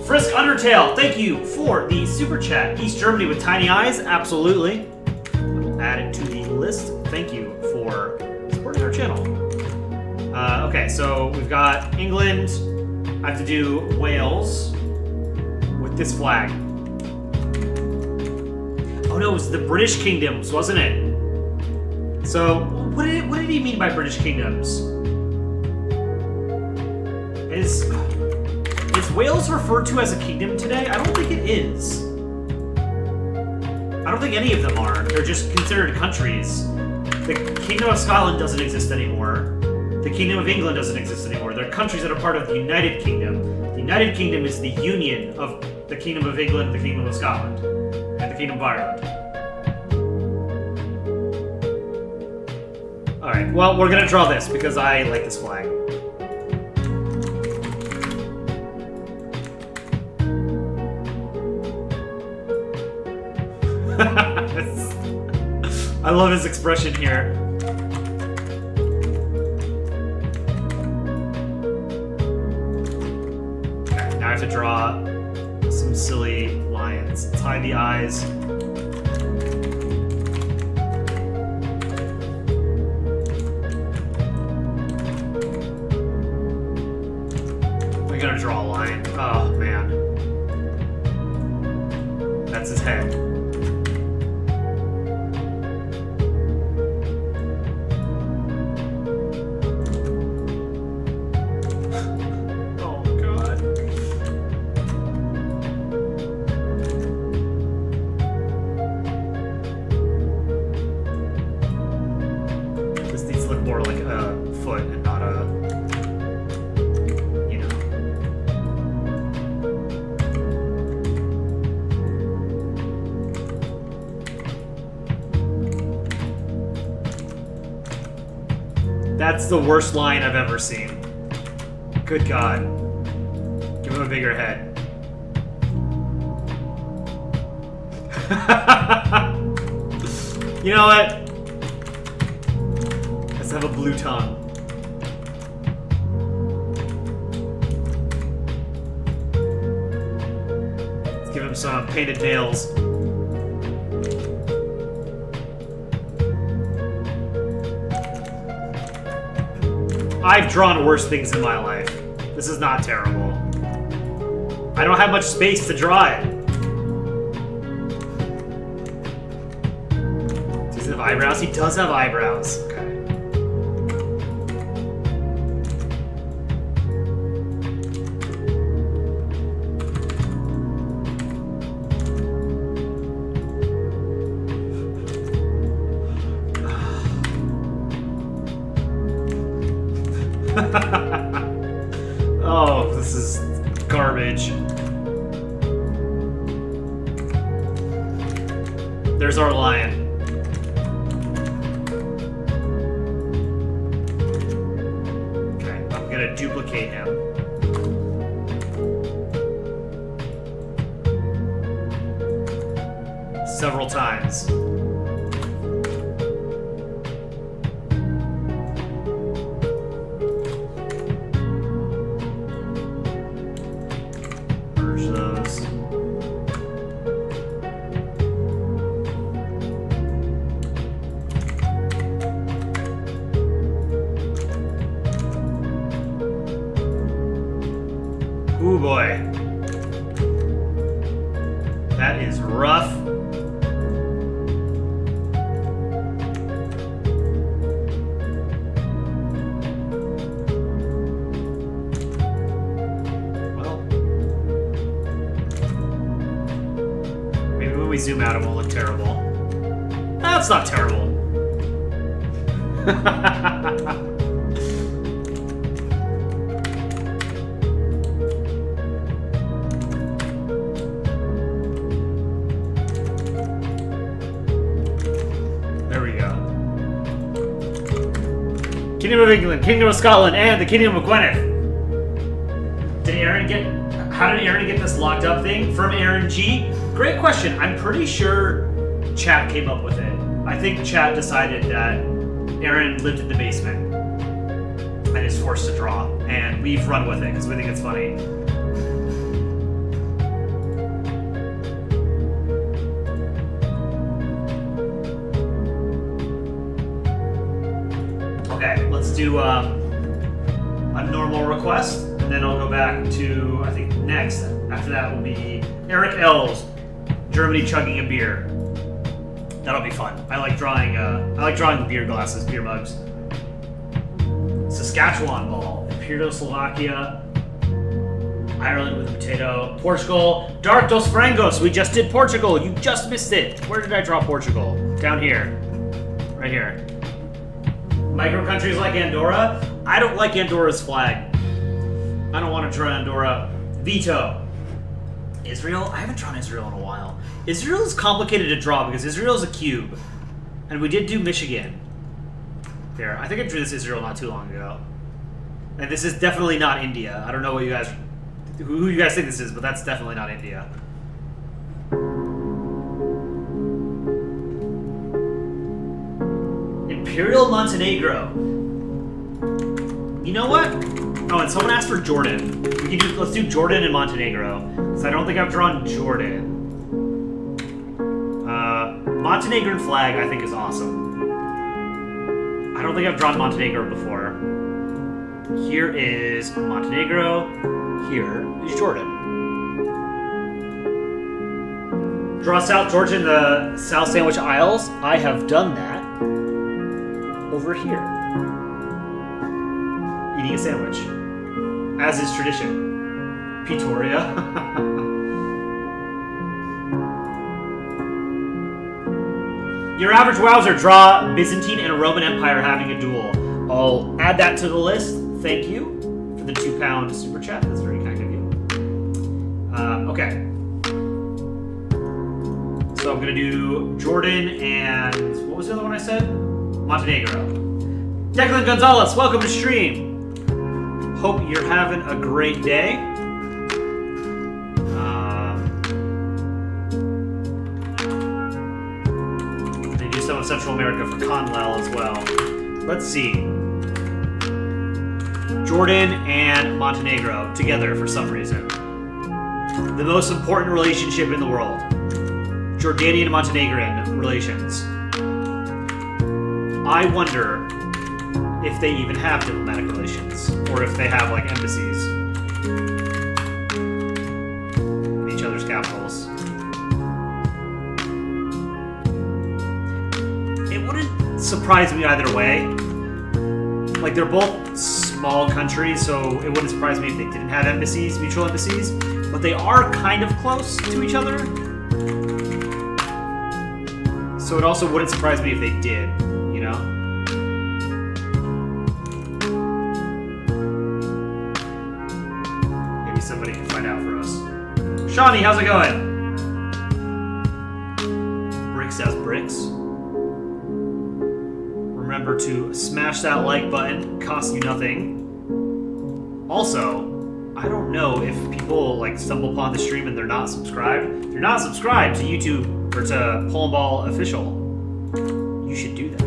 Frisk Undertale, thank you for the super chat. East Germany with tiny eyes, absolutely. Add it to the list. Thank you for supporting our channel. Okay, so we've got England. I have to do Wales with this flag. Oh no, it was the British Kingdoms, wasn't it? So, what did he mean by British Kingdoms? Is Wales referred to as a kingdom today? I don't think it is. I don't think any of them are. They're just considered countries. The Kingdom of Scotland doesn't exist anymore. The Kingdom of England doesn't exist anymore. They're countries that are part of the United Kingdom. The United Kingdom is the union of the Kingdom of England, the Kingdom of Scotland, and the Kingdom of Ireland. Alright, well, we're gonna draw this because I like this flag. I love his expression here. Okay, now I have to draw some silly lions. Let's hide the eyes. We're gonna draw a lion. Oh, man. That's his head. That's the worst lion I've ever seen. Good God. Give him a bigger head. You know what? Let's have a blue tongue. Let's give him some painted nails. I've drawn worse things in my life. This is not terrible. I don't have much space to draw it. Does he have eyebrows? He does have eyebrows. Okay. Oh, this is garbage. There's our lion. Okay, I'm gonna duplicate him. Several times. Ooh boy. That is rough. Well, maybe when we zoom out it won't look terrible. That's not terrible. Kingdom of England, Kingdom of Scotland, and the Kingdom of Gwynedd. How did Aaron get this locked up thing? From Aaron G? Great question. I'm pretty sure chat came up with it. I think chat decided that Aaron lived in the basement and is forced to draw. And we've run with it because we think it's funny. Okay, let's do a normal request, and then I'll go back to, I think next, after that will be Eric L's Germany chugging a beer. That'll be fun. I like drawing beer glasses, beer mugs. Saskatchewan ball, Imperial Slovakia, Ireland with a potato, Portugal, Dark dos Frangos. We just did Portugal. You just missed it. Where did I draw Portugal? Down here, right here. Micro countries like Andorra. I don't like Andorra's flag. I don't want to draw Andorra. Veto. Israel. I haven't drawn Israel in a while. Israel is complicated to draw because Israel is a cube, and we did do Michigan. There, I think I drew this Israel not too long ago. And this is definitely not India. I don't know what you guys, who you guys think this is, but that's definitely not India. Imperial Montenegro. You know what? Oh, and someone asked for Jordan. Let's do Jordan and Montenegro. So I don't think I've drawn Jordan. Montenegrin flag I think is awesome. I don't think I've drawn Montenegro before. Here is Montenegro. Here is Jordan. Draw South Georgia in the South Sandwich Isles. I have done that over here. Eating a sandwich. As is tradition. Pretoria. Your average wowzer, draw Byzantine and Roman Empire having a duel. I'll add that to the list. Thank you for the £2 super chat. That's very kind of you. Okay. So I'm going to do Jordan and... what was the other one I said? Montenegro. Declan Gonzalez, welcome to stream. Hope you're having a great day. They do some of Central America for Conlel as well. Let's see. Jordan and Montenegro together for some reason. The most important relationship in the world. Jordanian and Montenegrin relations. I wonder if they even have diplomatic relations, or if they have like embassies in each other's capitals. It wouldn't surprise me either way. Like, they're both small countries, so it wouldn't surprise me if they didn't have embassies, mutual embassies, but they are kind of close to each other. So it also wouldn't surprise me if they did, you know? Maybe somebody can find out for us. Shawnee, how's it going? Bricks as bricks. Remember to smash that like button, costs you nothing. Also, I don't know if people like stumble upon the stream and they're not subscribed. If you're not subscribed to YouTube or to Polandball Official, you should do that.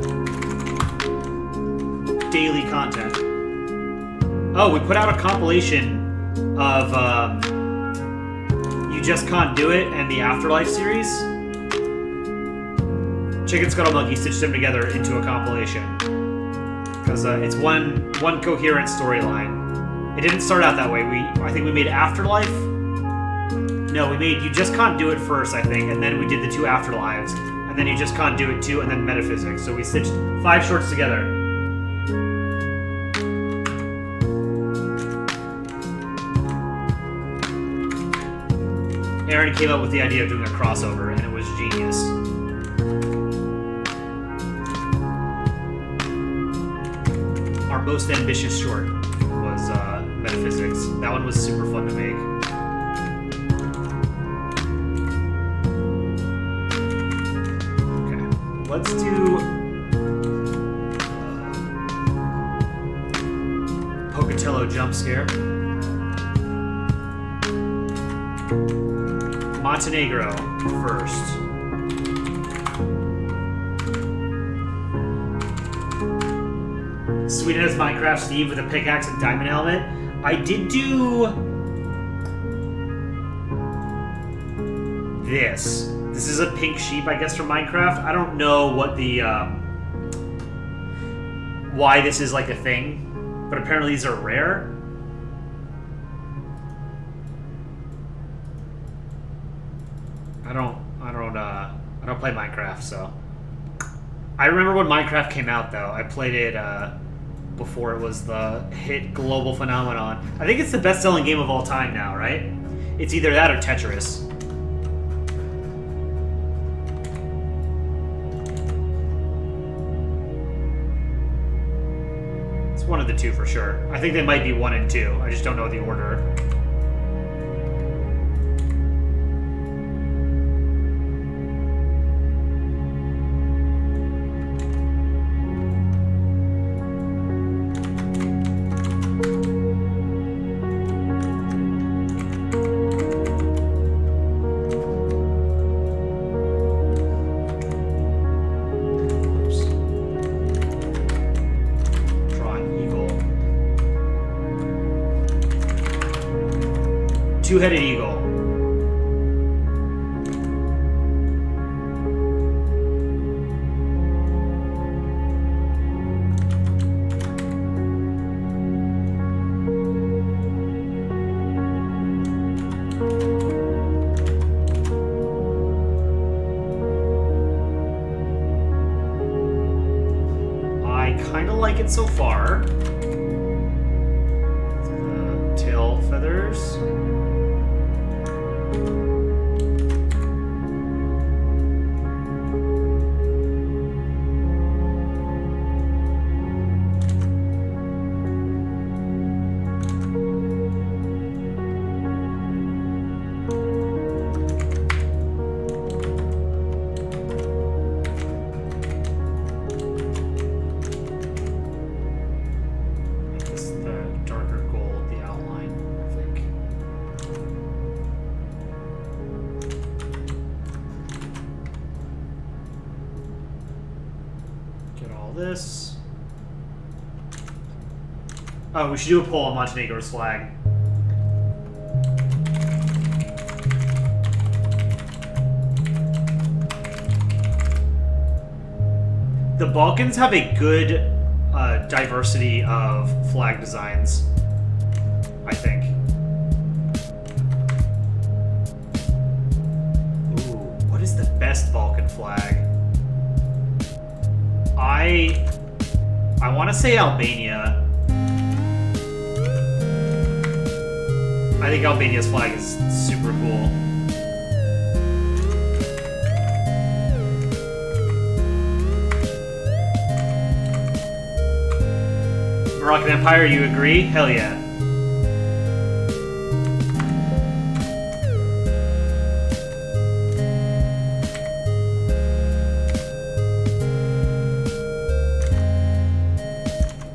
Daily content. Oh, we put out a compilation of You Just Can't Do It and the Afterlife series. Chicken Scuttle Monkey stitched them together into a compilation because it's one coherent storyline. It didn't start out that way. I think we made Afterlife. No, we made You Just Can't Do It first, I think, and then we did the 2 Afterlives, and then You Just Can't Do It 2, and then Metaphysics. So we stitched 5 shorts together. Aaron came up with the idea of doing a crossover, and it was genius. Our most ambitious short was Metaphysics. That one was super fun to make. Okay, let's do Pocatello jump scare. Montenegro first. Sweden has Minecraft Steve with a pickaxe and diamond helmet. I did do this. This is a pink sheep, I guess, from Minecraft. I don't know what the why this is like a thing, but apparently these are rare. I don't play Minecraft, so. I remember when Minecraft came out, though. I played it before it was the hit global phenomenon. I think it's the best-selling game of all time now, right? It's either that or Tetris. It's one of the two for sure. I think they might be 1 and 2. I just don't know the order. Two-headed eagle. I kind of like it so far. Tail feathers. all this. Oh, we should do a poll on Montenegro's flag. The Balkans have a good diversity of flag designs, I think. Ooh, what is the best Balkan flag? I want to say Albania. I think Albania's flag is super cool. Moroccan Empire, you agree? Hell yeah.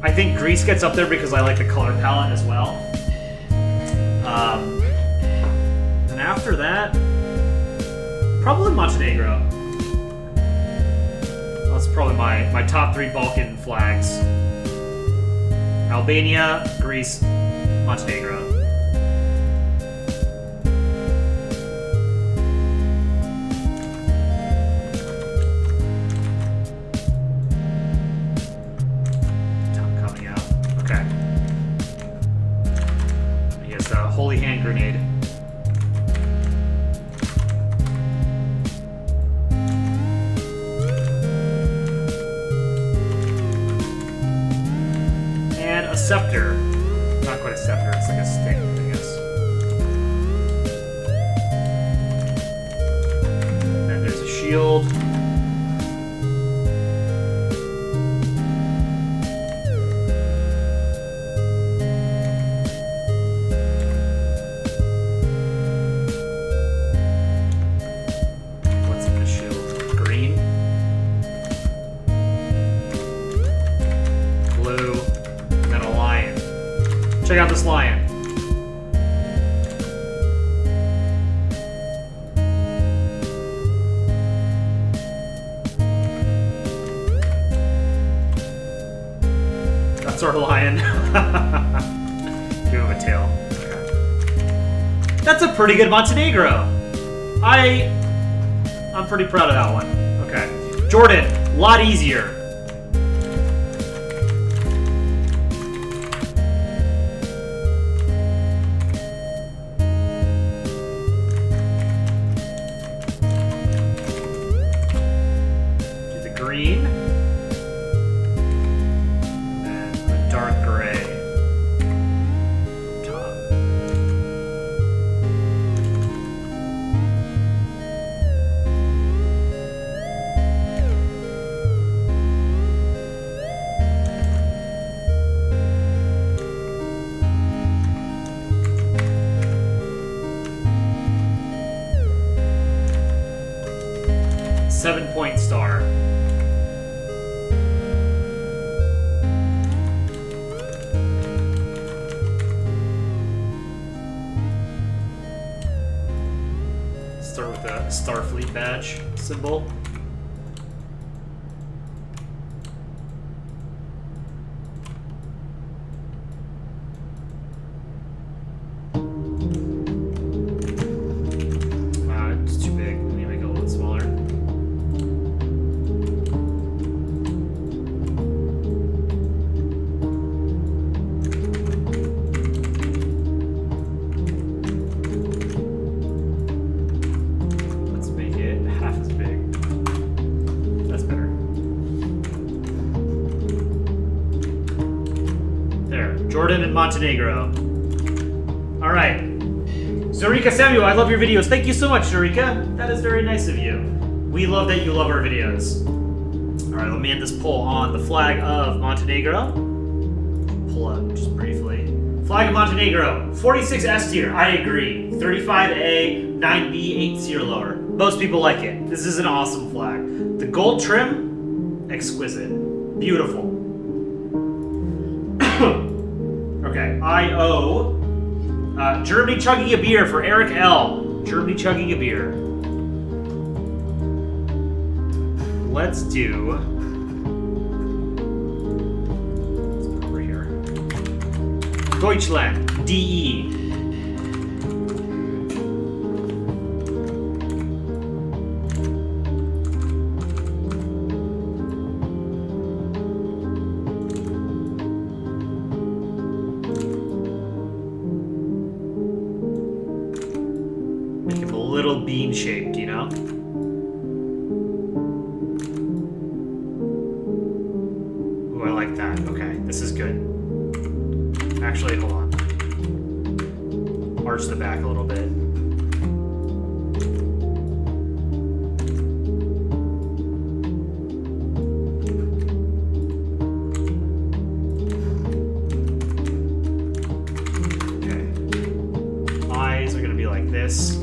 I think Greece gets up there because I like the color palette as well. And after that, probably Montenegro. That's probably my top 3 Balkan flags. Albania, Greece, Montenegro. Time coming out. Okay. He has the holy hand grenade. Scepter. Not quite a scepter, it's like a stick, I guess. And then there's a shield. What's in the shield? Green. Blue. Check out this lion. That's our lion. Give him a tail. Okay. That's a pretty good Montenegro. I'm pretty proud of that one. Okay. Jordan, a lot easier. Green, and then a dark gray top. Seven-point star. Start with a Starfleet badge symbol. It's too big. Let me make it a little bit smaller. Jordan and Montenegro. All right. Zarika Samuel, I love your videos. Thank you so much, Zarika. That is very nice of you. We love that you love our videos. All right, let me end this poll on the flag of Montenegro. Pull up just briefly. Flag of Montenegro, 46 S tier. I agree. 35A, 9B, 8C or lower. Most people like it. This is an awesome flag. The gold trim, exquisite. Beautiful. Okay, I owe Germany chugging a beer for Eric L. Germany chugging a beer. Let's do Deutschland. DE. Make him a little bean-shaped, you know? Ooh, I like that. Okay, this is good. Actually, hold on. Arch the back a little bit. Okay. Eyes are gonna be like this.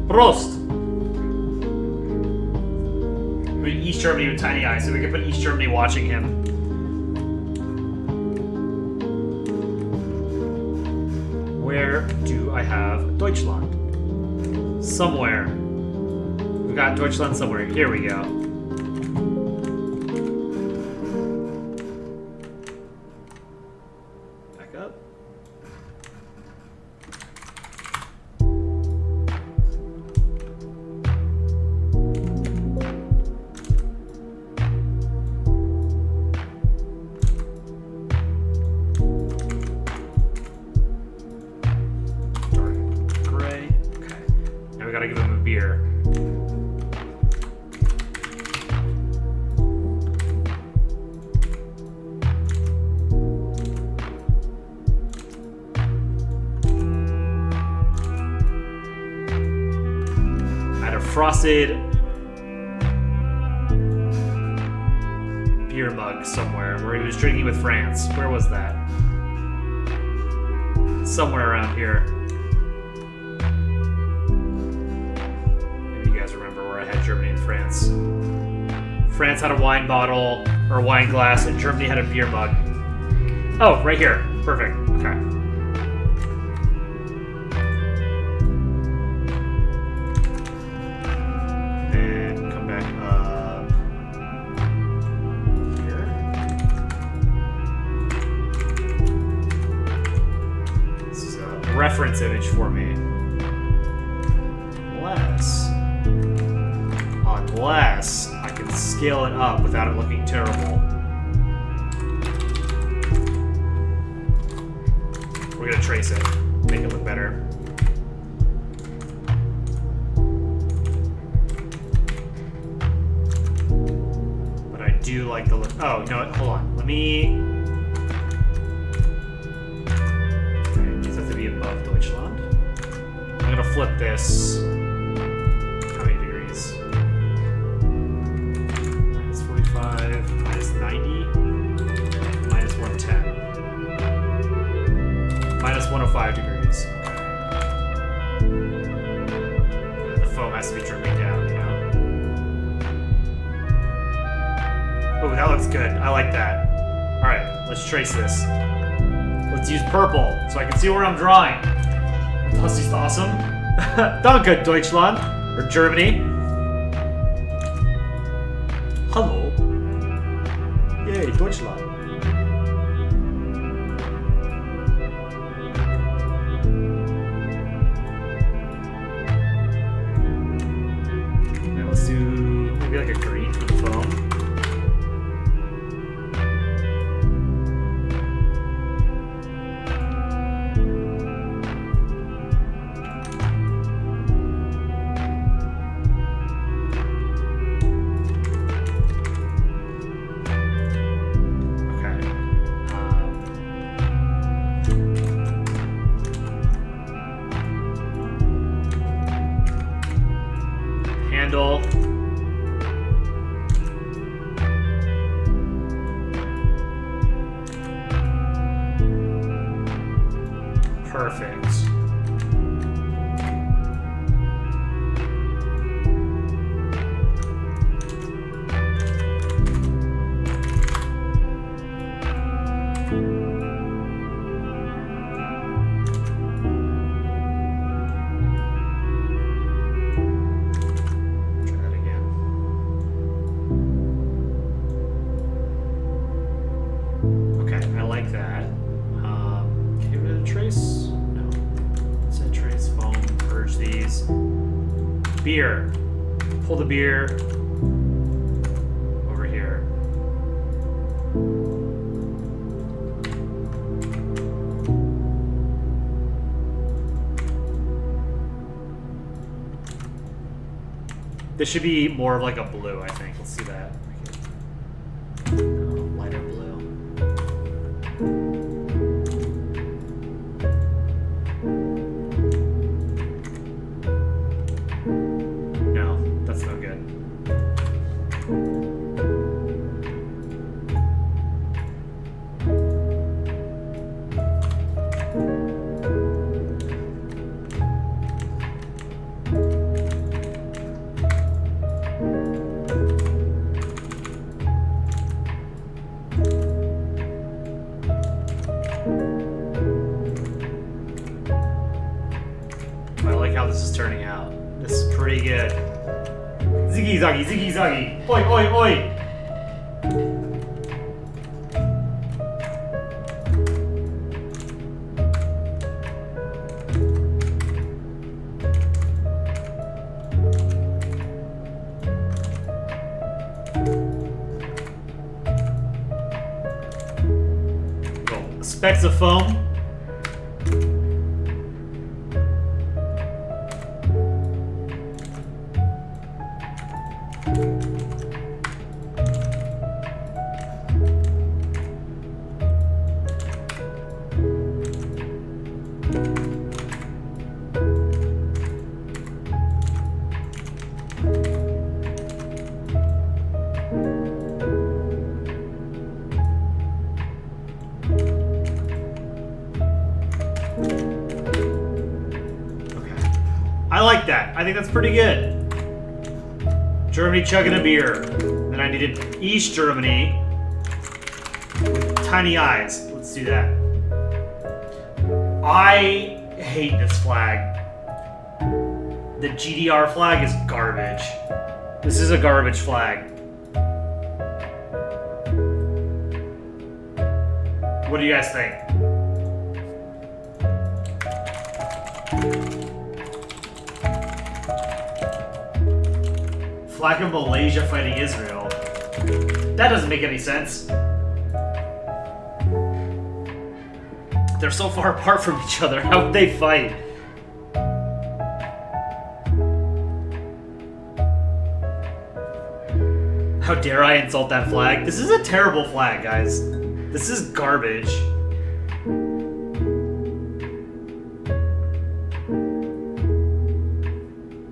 Prost! East Germany with tiny eyes, so we can put East Germany watching him. Where do I have Deutschland? Somewhere. We got Deutschland somewhere. Here we go. Back up. Gotta give him a beer. I had a frosted beer mug somewhere where he was drinking with France. Where was that? Somewhere around here. Germany and France. France had a wine bottle or a wine glass, and Germany had a beer mug. Oh, right here. Perfect. Okay. And come back up here. This is a reference image for me. Unless I can scale it up without it looking terrible. We're gonna trace it, make it look better. But I do like the look. Oh, no, hold on. Let me. Okay, these have to be above Deutschland. I'm gonna flip this. Minus 90, minus 110, minus 105 degrees. Okay. The foam has to be dripping down, you know? Oh, that looks good. I like that. Alright, let's trace this. Let's use purple so I can see where I'm drawing. Das ist awesome. Danke, Deutschland. Or Germany. Hello. Yay, Deutschland. Now let's do maybe like a green for the foam. Handle. Perfect. please. Beer. Pull the beer over here. This should be more of like a blue, I think. Let's see that. Oh, lighter blue. No, that's no good. This is turning out. This is pretty good. Ziggy zaggy, ziggy zaggy. Oi, oi, oi. Little specks of foam. I like that. I think that's pretty good. Germany chugging a beer. Then I needed East Germany with tiny eyes. Let's do that. I hate this flag. The GDR flag is garbage. This is a garbage flag. What do you guys think? Flag of Malaysia fighting Israel. That doesn't make any sense. They're so far apart from each other. How would they fight? How dare I insult that flag? This is a terrible flag, guys. This is garbage.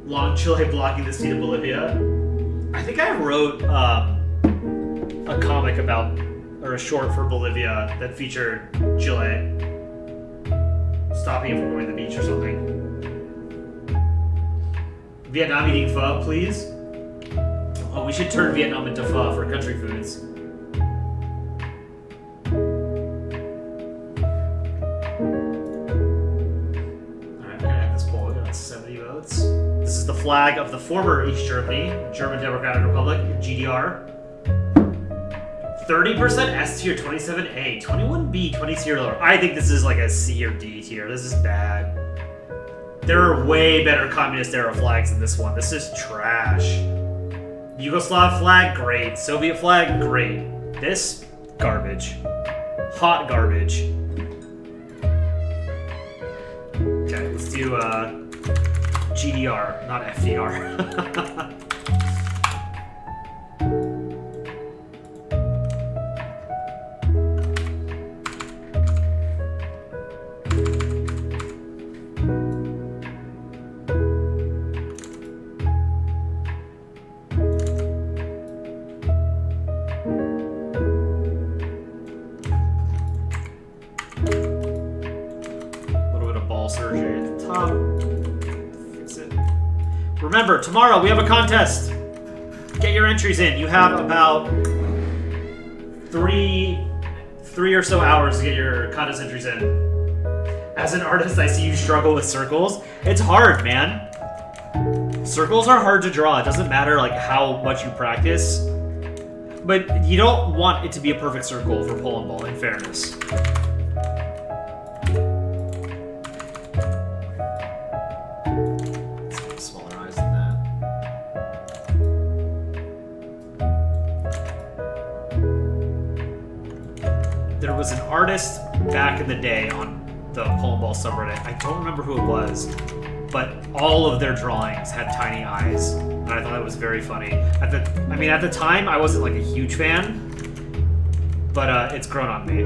Long Chile blocking the sea to Bolivia. I think I wrote a comic about, or a short for Bolivia that featured Chile stopping it from going to the beach or something. Vietnam eating pho, please. Oh, we should turn Vietnam into pho for country foods. Alright, we're gonna have this poll. We got 70 votes. This is the flag of the former East Germany, German Democratic Republic, GDR. 30% S tier, 27A, 21B, 20C or lower. I think this is like a C or D tier. This is bad. There are way better communist era flags than this one. This is trash. Yugoslav flag, great. Soviet flag, great. This, garbage. Hot garbage. Okay, let's do GDR, not FDR. Surgery at the top. Fix it. Remember, tomorrow we have a contest. Get your entries in. You have about three or so hours to get your contest entries in. As an artist, I see you struggle with circles. It's hard, man. Circles are hard to draw. It doesn't matter like how much you practice. But you don't want it to be a perfect circle for Polandball, in fairness. was an artist back in the day on the Polandball subreddit. I don't remember who it was, but all of their drawings had tiny eyes, and I thought that was very funny. At the time, I wasn't like a huge fan, but it's grown on me.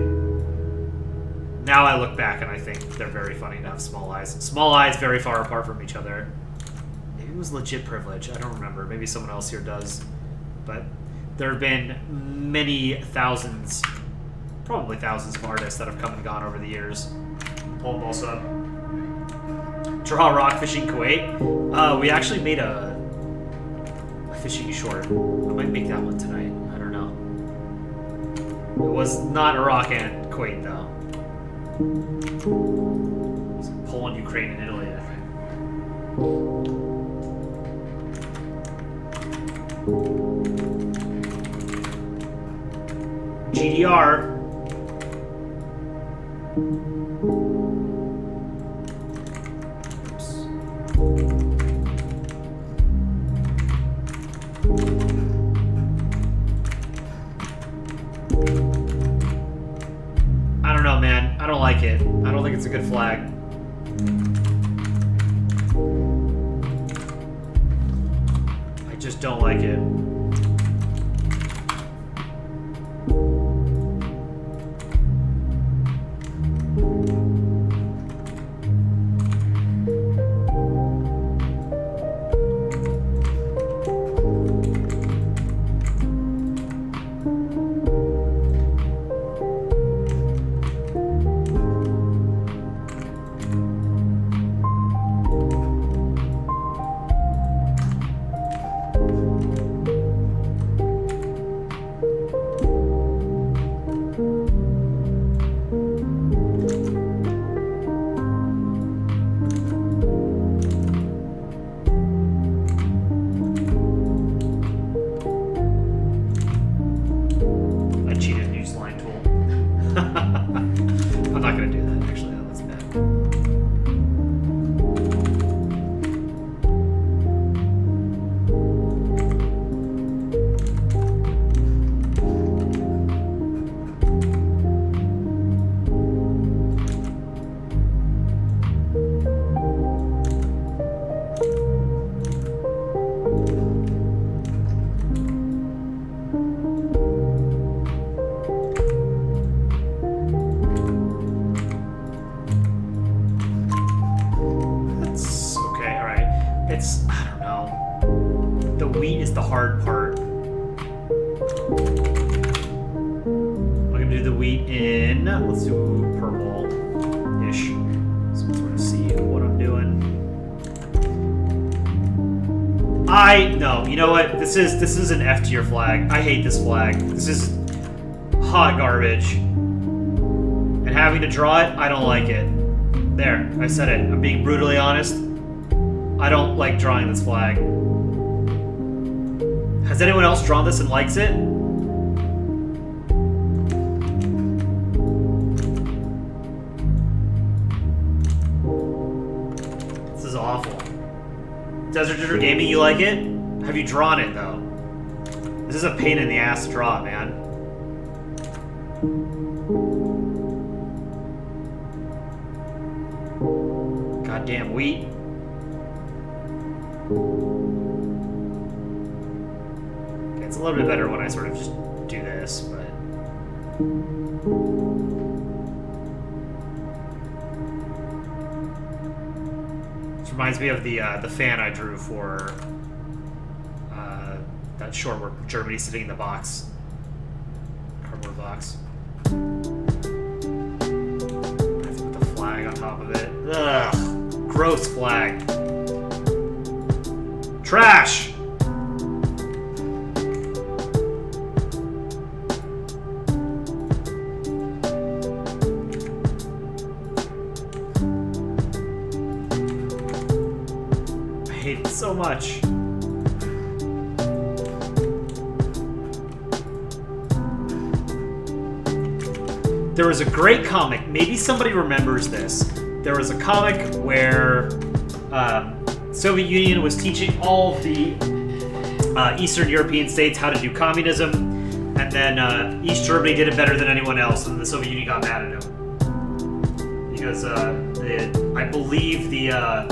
Now I look back and I think they're very funny to have small eyes. Small eyes very far apart from each other. Maybe it was legit privilege. I don't remember. Maybe someone else here does. But there have been many thousands, probably thousands of artists that have come and gone over the years. Polandball sub. Draw rock fishing Kuwait. We actually made a fishing short. I might make that one tonight. I don't know. It was not Iraq and Kuwait though. It was Poland, Ukraine, and Italy, I think. GDR. I don't know, man. I don't like it. I don't think it's a good flag. I just don't like it. You know what? This is an F tier flag. I hate this flag. This is hot garbage. And having to draw it, I don't like it. There, I said it. I'm being brutally honest. I don't like drawing this flag. Has anyone else drawn this and likes it? This is awful. Desert Dritter Gaming, you like it? Have you drawn it, though? This is a pain in the ass to draw, man. Goddamn wheat. Okay, it's a little bit better when I sort of just do this, but... This reminds me of the fan I drew for... that short where Germany's sitting in the box. Cardboard box. I have to put the flag on top of it. Ugh. Gross flag. Trash! I hate it so much. There was a great comic, maybe somebody remembers this. There was a comic where Soviet Union was teaching all the Eastern European states how to do communism, And then East Germany did it better than anyone else, and the Soviet Union got mad at him. Because I believe East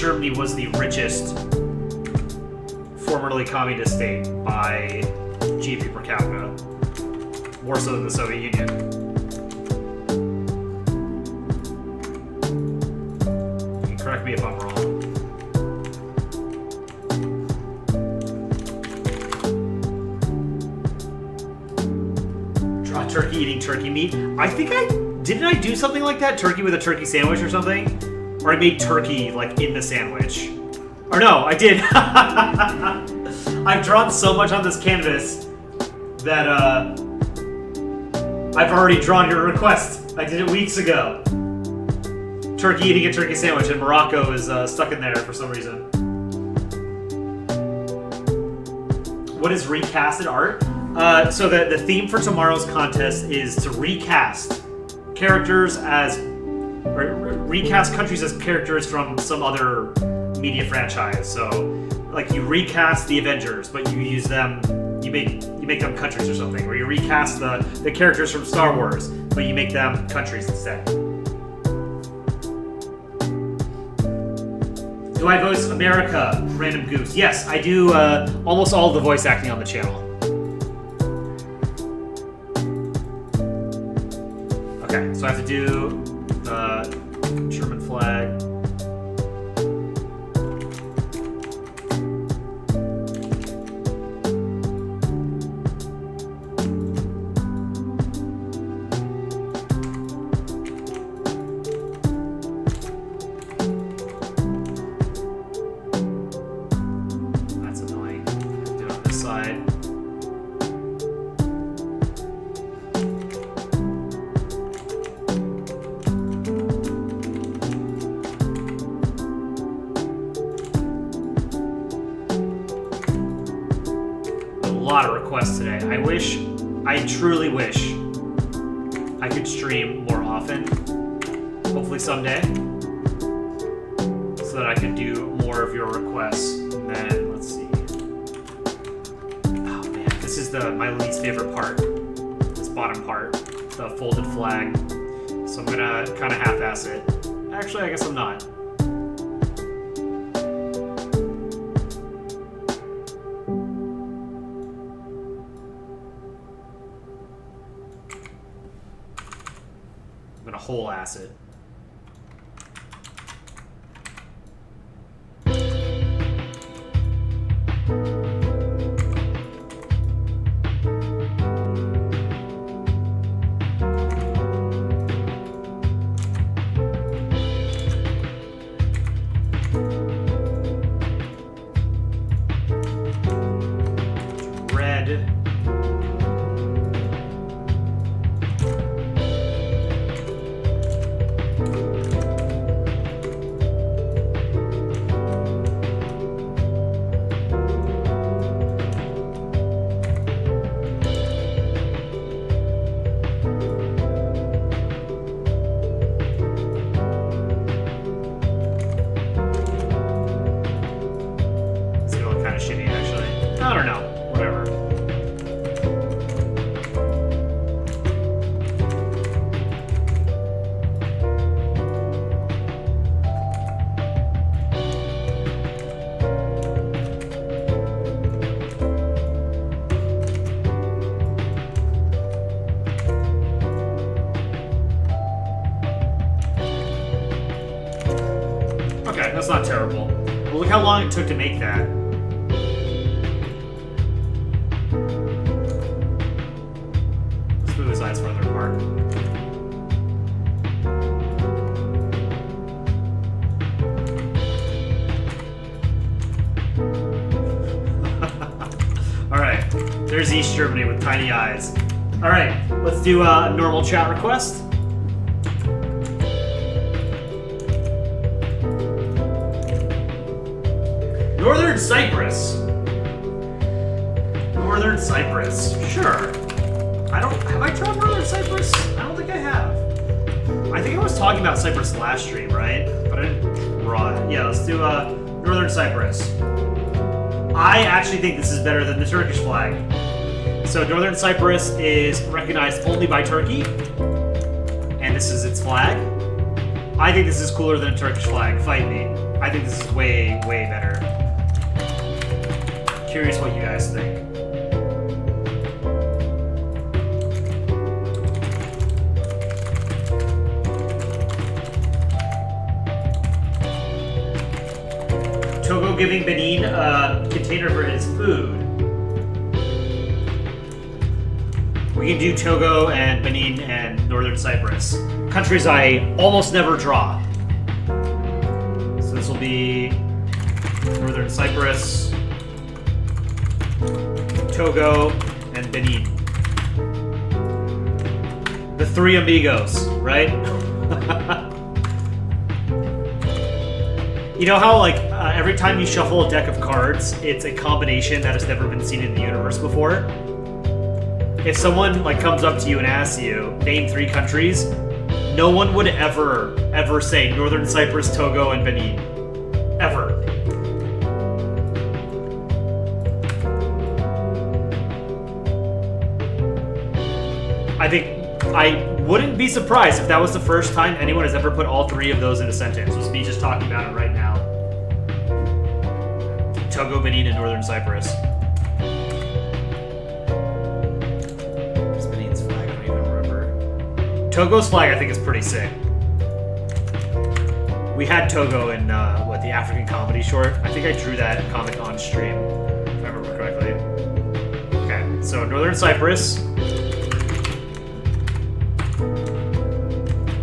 Germany was the richest formerly communist state by GDP per capita, more so than the Soviet Union. You can correct me if I'm wrong. Turkey eating turkey meat. I think didn't I do something like that? Turkey with a turkey sandwich or something? Or I made turkey like in the sandwich. Or no, I did. I've drawn so much on this canvas that I've already drawn your request. I did it weeks ago. Turkey eating a turkey sandwich, and Morocco is stuck in there for some reason. What is recasted art? So the theme for tomorrow's contest is to recast characters recast countries as characters from some other media franchise. So, like, you recast the Avengers, but you use them, you make them countries or something. Or you recast the characters from Star Wars, but you make them countries instead. Do I voice America, Random Goose? Yes, I do almost all of the voice acting on the channel. Okay, so I have to do German flag. That's annoying. Do it on this side. A lot of requests today. I truly wish I could stream more often. Hopefully someday. So that I could do more of your requests. And then, let's see. Oh man, this is my least favorite part. This bottom part. The folded flag. So I'm gonna kind of half-ass it. Actually, I guess I'm not. Whole acid. Red. Okay, that's not terrible. Well, look how long it took to make that. Let's move his eyes farther apart. Alright, there's East Germany with tiny eyes. Alright, let's do a normal chat request. Northern Cyprus. Northern Cyprus. Sure. Have I tried Northern Cyprus? I don't think I have. I think I was talking about Cyprus last stream, right? But I didn't draw it. Yeah, let's do Northern Cyprus. I actually think this is better than the Turkish flag. So Northern Cyprus is recognized only by Turkey, and this is its flag. I think this is cooler than a Turkish flag. Fight me. I think this is way, way better. Curious what you guys think. Togo giving Benin a container for his food. We can do Togo and Benin and Northern Cyprus. Countries I almost never draw. So this will be Northern Cyprus, Togo, and Benin. The three amigos, right? You know how, like, every time you shuffle a deck of cards, it's a combination that has never been seen in the universe before? If someone, like, comes up to you and asks you, name 3 countries, no one would ever say Northern Cyprus, Togo, and Benin. Ever. I wouldn't be surprised if that was the first time anyone has ever put all 3 of those in a sentence. It was me just talking about it right now. Togo, Benin, and Northern Cyprus. Where's Benin's flag? I don't even remember. Togo's flag, I think, is pretty sick. We had Togo in, the African comedy short? I think I drew that comic on stream, if I remember correctly. Okay, so Northern Cyprus.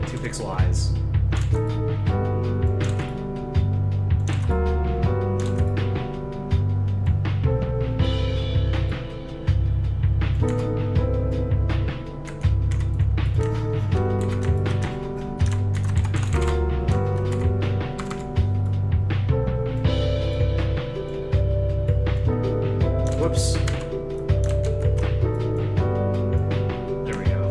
2 pixel eyes. Whoops. There we go.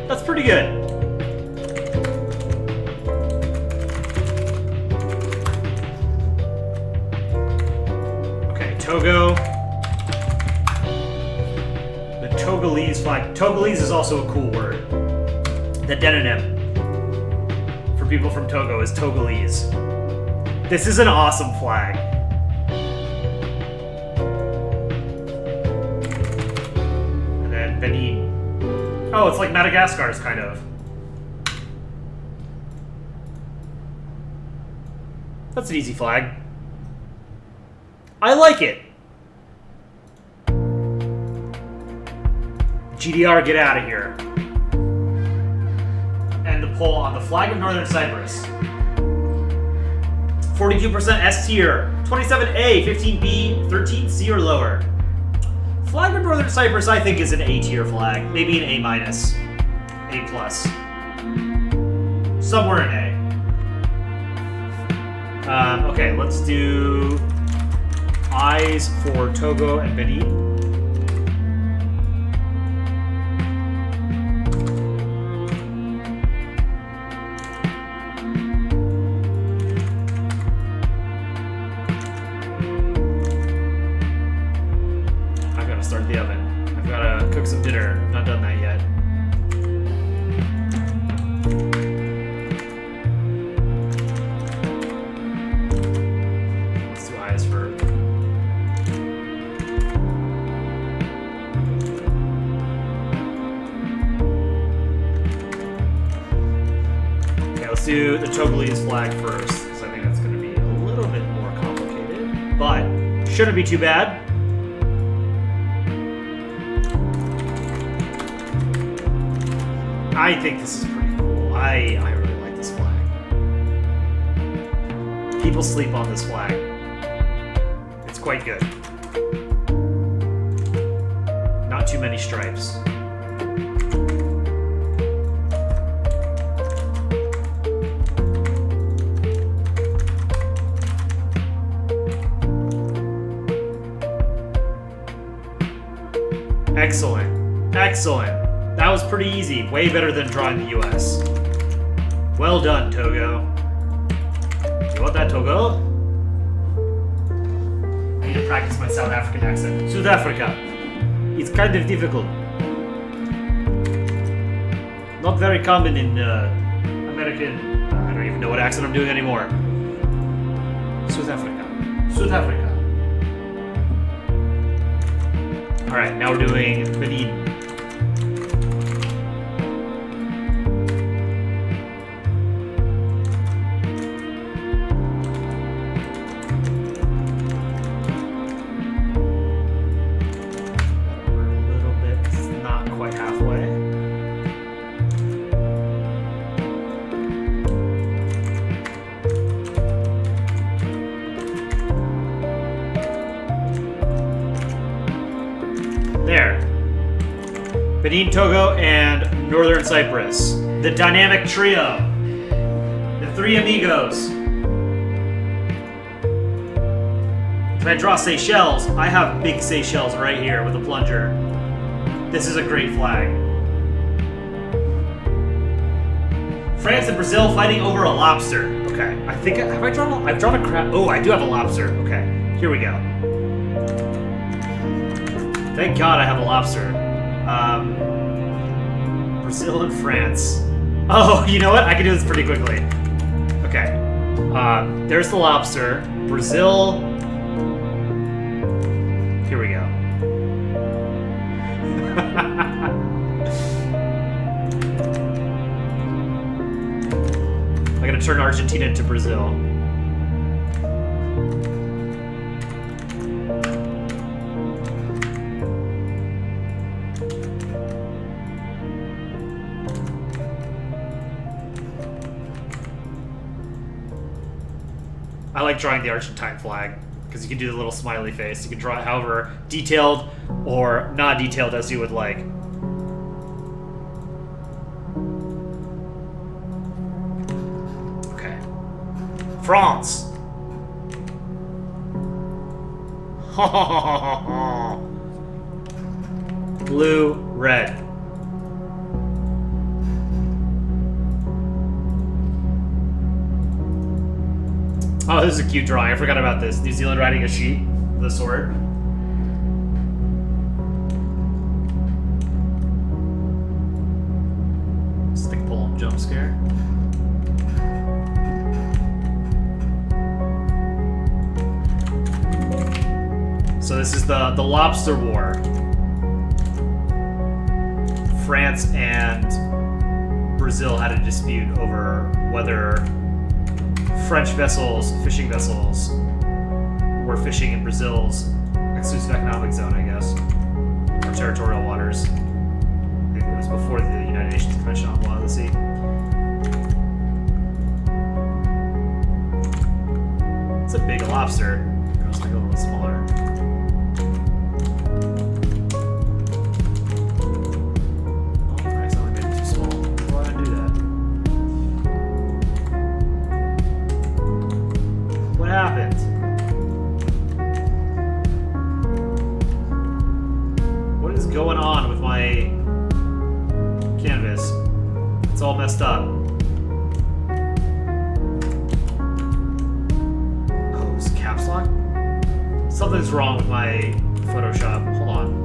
That's pretty good. Togo. The Togolese flag. Togolese is also a cool word. The demonym for people from Togo is Togolese. This is an awesome flag. And then Benin. Oh, it's like Madagascar's kind of. That's an easy flag. I like it. GDR, get out of here. And the poll on the flag of Northern Cyprus. 42% S tier, 27A, 15B, 13C or lower. Flag of Northern Cyprus, I think, is an A tier flag. Maybe an A minus, A plus. Somewhere in A. Okay, let's do eyes for Togo and Benin. I've got to start the oven. I've got to cook some dinner. I've not done that yet. Let's do eyes for... Let's do the Togolese flag first, because I think that's going to be a little bit more complicated, but shouldn't be too bad. I think this is pretty cool. I really like this flag. People sleep on this flag. It's quite good. Not too many stripes. Excellent. Excellent. That was pretty easy. Way better than drawing the US. Well done, Togo. You want that, Togo? I need to practice my South African accent. South Africa. It's kind of difficult. Not very common in American... I don't even know what accent I'm doing anymore. South Africa. South Africa. Alright, now we're doing Benin. Benin, Togo, and Northern Cyprus. The dynamic trio. The three amigos. If I draw Seychelles, I have big Seychelles right here with a plunger. This is a great flag. France and Brazil fighting over a lobster. Okay, I think, I've drawn a crab. Oh, I do have a lobster. Okay, here we go. Thank God I have a lobster. Brazil and France. Oh, you know what? I can do this pretty quickly. Okay. There's the lobster. Brazil. Here we go. I'm gonna turn Argentina into Brazil. I like drawing the Argentine flag because you can do the little smiley face. You can draw it however detailed or not detailed as you would like. Okay. France. Blue, red. Oh, this is a cute drawing. I forgot about this. New Zealand riding a sheep with a sword. Stick pull jump scare. So this is the Lobster War. France and Brazil had a dispute over whether French vessels, fishing vessels, were fishing in Brazil's exclusive economic zone, I guess, or territorial waters. I think it was before the United Nations Convention on Law of the Sea. It's a big lobster. Let's make it a little bit smaller. Oh, I accidentally made it too small. Why did I do that? What happened? What is going on with my canvas? It's all messed up. Oh, is it caps lock? Something's wrong with my Photoshop. Hold on.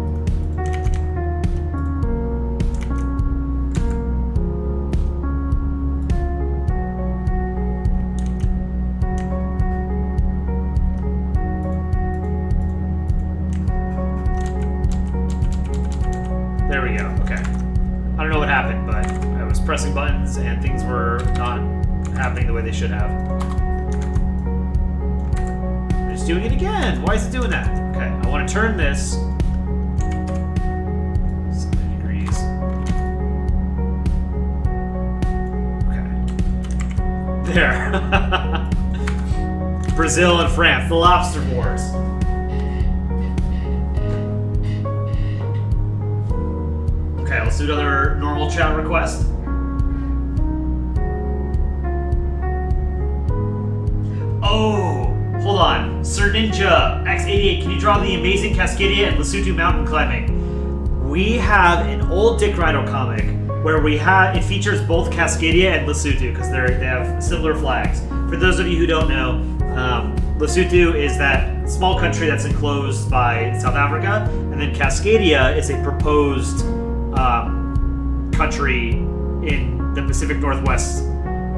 There we go. Okay. I don't know what happened, but I was pressing buttons and things were not happening the way they should have. It's doing it again. Why is it doing that? Okay, I want to turn this 70 degrees. Okay. There. Brazil and France, the Lobster Wars. Okay, let's do another normal chat request. Oh, hold on. Sir Ninja X88, can you draw the amazing Cascadia and Lesotho mountain climbing? We have an old Dick Rhino comic where it features both Cascadia and Lesotho because they have similar flags. For those of you who don't know, Lesotho is that small country that's enclosed by South Africa, and then Cascadia is a proposed country in the Pacific Northwest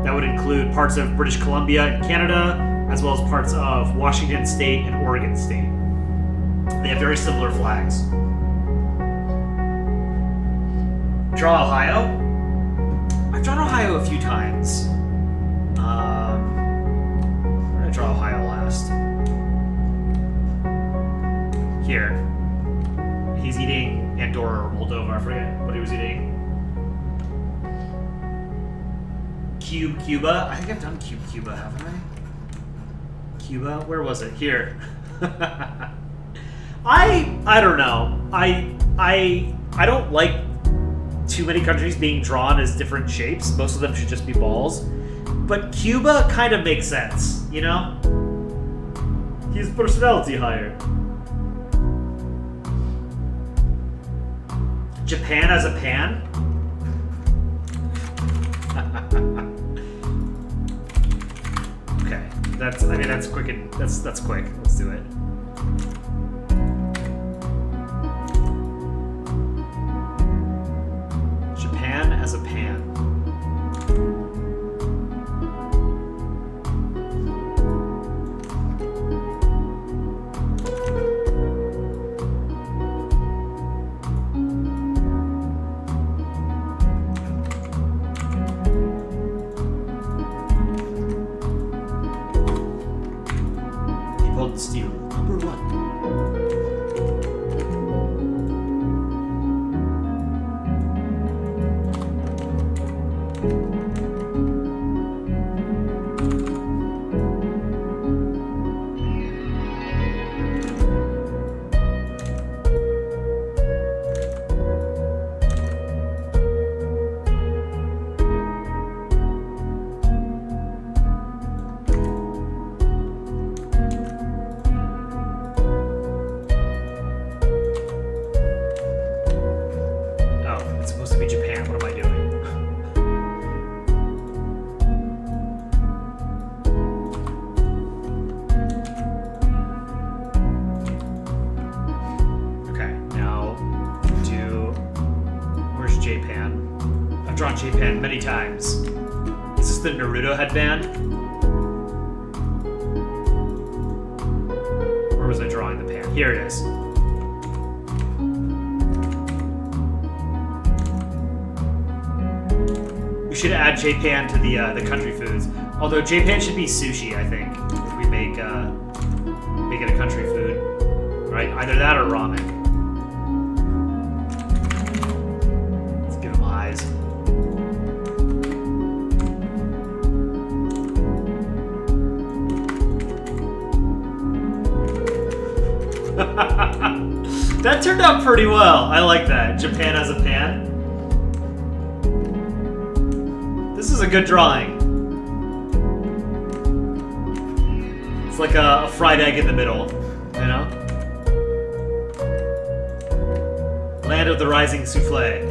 that would include parts of British Columbia and Canada, as well as parts of Washington State and Oregon State. They have very similar flags. Draw Ohio? I've drawn Ohio a few times. I'm gonna draw Ohio last. Here. He's eating Andorra or Moldova, I forget what he was eating. Cuba. I think I've done Cuba, haven't I? Cuba? Where was it? Here. I don't know. I don't like too many countries being drawn as different shapes. Most of them should just be balls. But Cuba kind of makes sense, you know? His personality higher. Japan as a pan? Okay. That's quick and that's quick. Let's do it. Japan as a pan. Steel number 1. Japan many times. Is this the Naruto headband? Where was I drawing the pan? Here it is. We should add Japan to the country foods. Although Japan should be sushi, I think, if we make it a country food, right? Either that or ramen. Let's give them eyes. That turned out pretty well. I like that. Japan as a pan. This is a good drawing. It's like a fried egg in the middle, you know? Land of the rising souffle.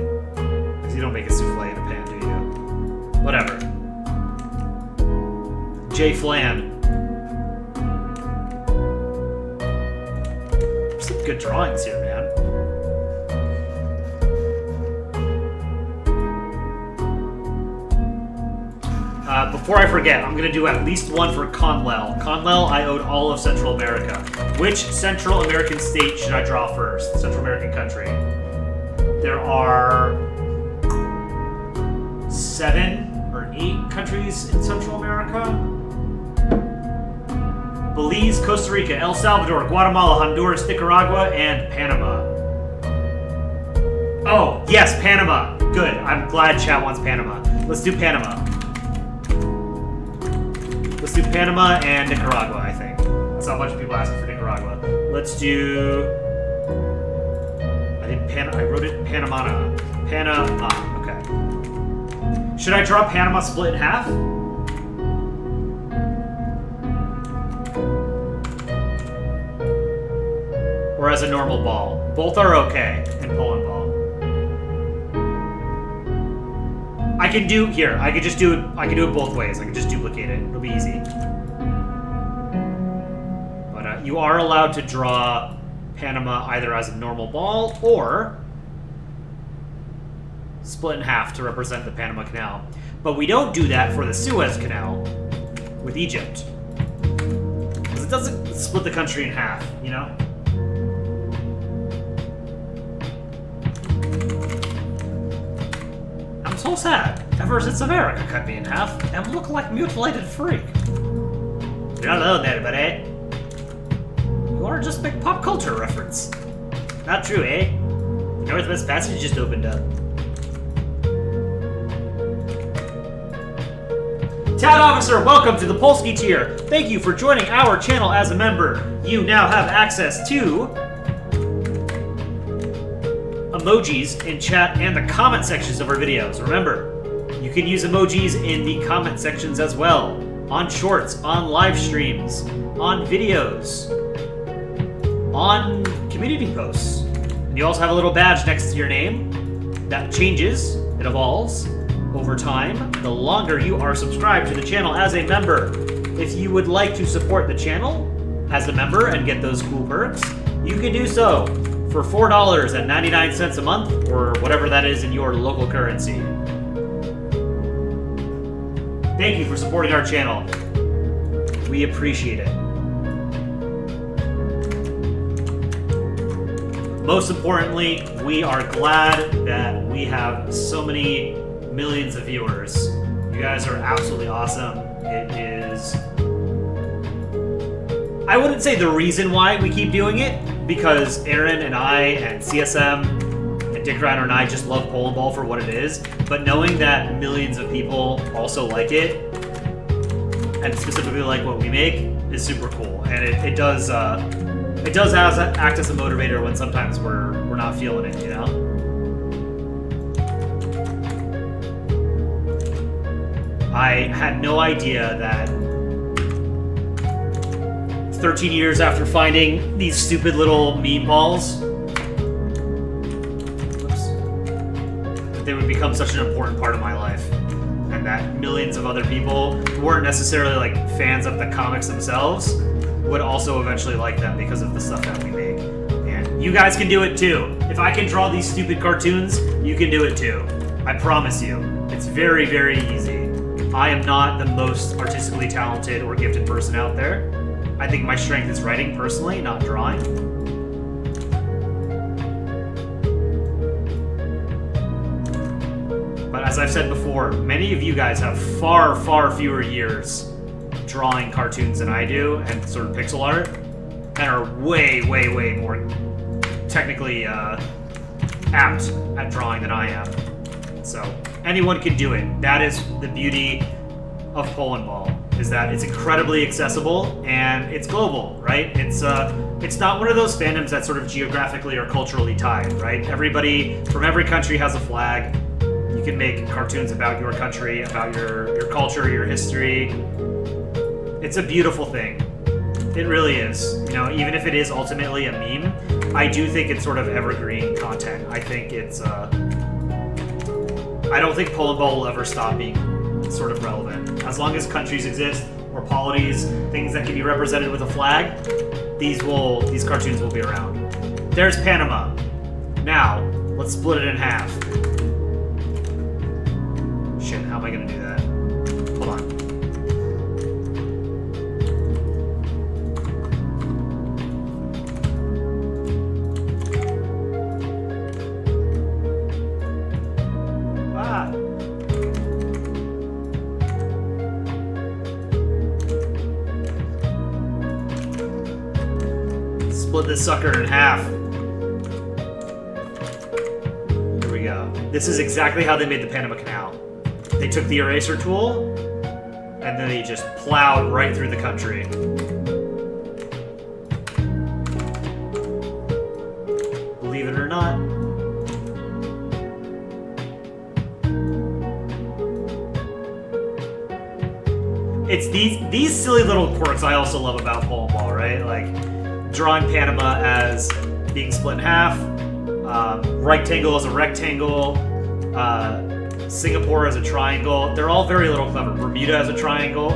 Because you don't make a souffle in a pan, do you? Whatever. J. Flan. Some good drawings here, man. Before I forget, I'm going to do at least one for Conlel. Conlel, I owed all of Central America. Which Central American state should I draw first? Central American country. There are 7 or 8 countries in Central America. Belize, Costa Rica, El Salvador, Guatemala, Honduras, Nicaragua, and Panama. Oh, yes, Panama. Good. I'm glad chat wants Panama. Let's do Panama. Let's do Panama and Nicaragua, I think. That's not a bunch of people asking for Nicaragua. Let's do... I wrote it Panama. Panama. Okay. Should I draw Panama split in half? Or as a normal ball? Both are okay in Polandball. can do here. I could just do it. I can do it both ways. I can just duplicate it. It'll be easy. But you are allowed to draw Panama either as a normal ball or split in half to represent the Panama Canal. But we don't do that for the Suez Canal with Egypt. Because it doesn't split the country in half, you know? I'm so sad. Ever since America cut me in half and look like mutilated freak. You're not alone there, buddy. You are just a big pop culture reference. Not true, eh? The Northwest Passage just opened up. Tad Officer, welcome to the Polsky tier. Thank you for joining our channel as a member. You now have access to emojis in chat and the comment sections of our videos. Remember, you can use emojis in the comment sections as well. On shorts, on live streams, on videos, on community posts. And you also have a little badge next to your name that changes, it evolves over time, the longer you are subscribed to the channel as a member. If you would like to support the channel as a member and get those cool perks, you can do so for $4.99 a month, or whatever that is in your local currency. Thank you for supporting our channel. We appreciate it. Most importantly, we are glad that we have so many millions of viewers. You guys are absolutely awesome. It is... I wouldn't say the reason why we keep doing it, because Aaron and I and CSM and Dick Reiner and I just love Polandball for what it is, but knowing that millions of people also like it, and specifically like what we make, is super cool. And it does act as a motivator when sometimes we're not feeling it, you know? I had no idea that 13 years after finding these stupid little meme balls, that they would become such an important part of my life. And that millions of other people who weren't necessarily like fans of the comics themselves would also eventually like them because of the stuff that we make. And you guys can do it too. If I can draw these stupid cartoons, you can do it too. I promise you. It's very, very easy. I am not the most artistically talented or gifted person out there. I think my strength is writing personally, not drawing. But as I've said before, many of you guys have far, far fewer years drawing cartoons than I do and sort of pixel art, and are way, way, way more technically apt at drawing than I am. So anyone can do it. That is the beauty of Polandball, is that it's incredibly accessible and it's global, right? It's not one of those fandoms that's sort of geographically or culturally tied, right? Everybody from every country has a flag. You can make cartoons about your country, about your culture, your history. It's a beautiful thing. It really is. You know, even if it is ultimately a meme, I do think it's sort of evergreen content. I think it's I don't think Polandball will ever stop being sort of relevant. As long as countries exist, or polities, things that can be represented with a flag, these cartoons will be around. There's Panama. Now, let's split it in half. Shit, how am I gonna do that? Hold on. Split this sucker in half. Here we go. This is exactly how they made the Panama Canal. They took the eraser tool, and then they just plowed right through the country. Believe it or not. It's these silly little quirks I also love about Polandball, right? Like, drawing Panama as being split in half, rectangle as a rectangle, Singapore has a triangle. They're all very little clever. Bermuda has a triangle.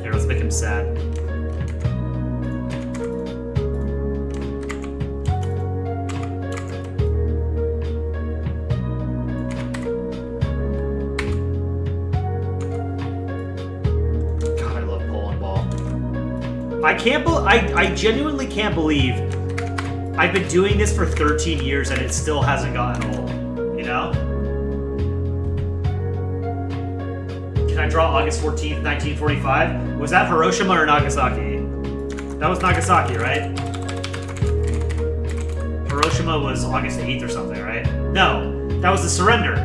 Here, let's make him sad. God, I love Polandball. I genuinely can't believe I've been doing this for 13 years and it still hasn't gotten old, you know? Can I draw August 14th, 1945? Was that Hiroshima or Nagasaki? That was Nagasaki, right? Hiroshima was August 8th or something, right? No, that was the surrender.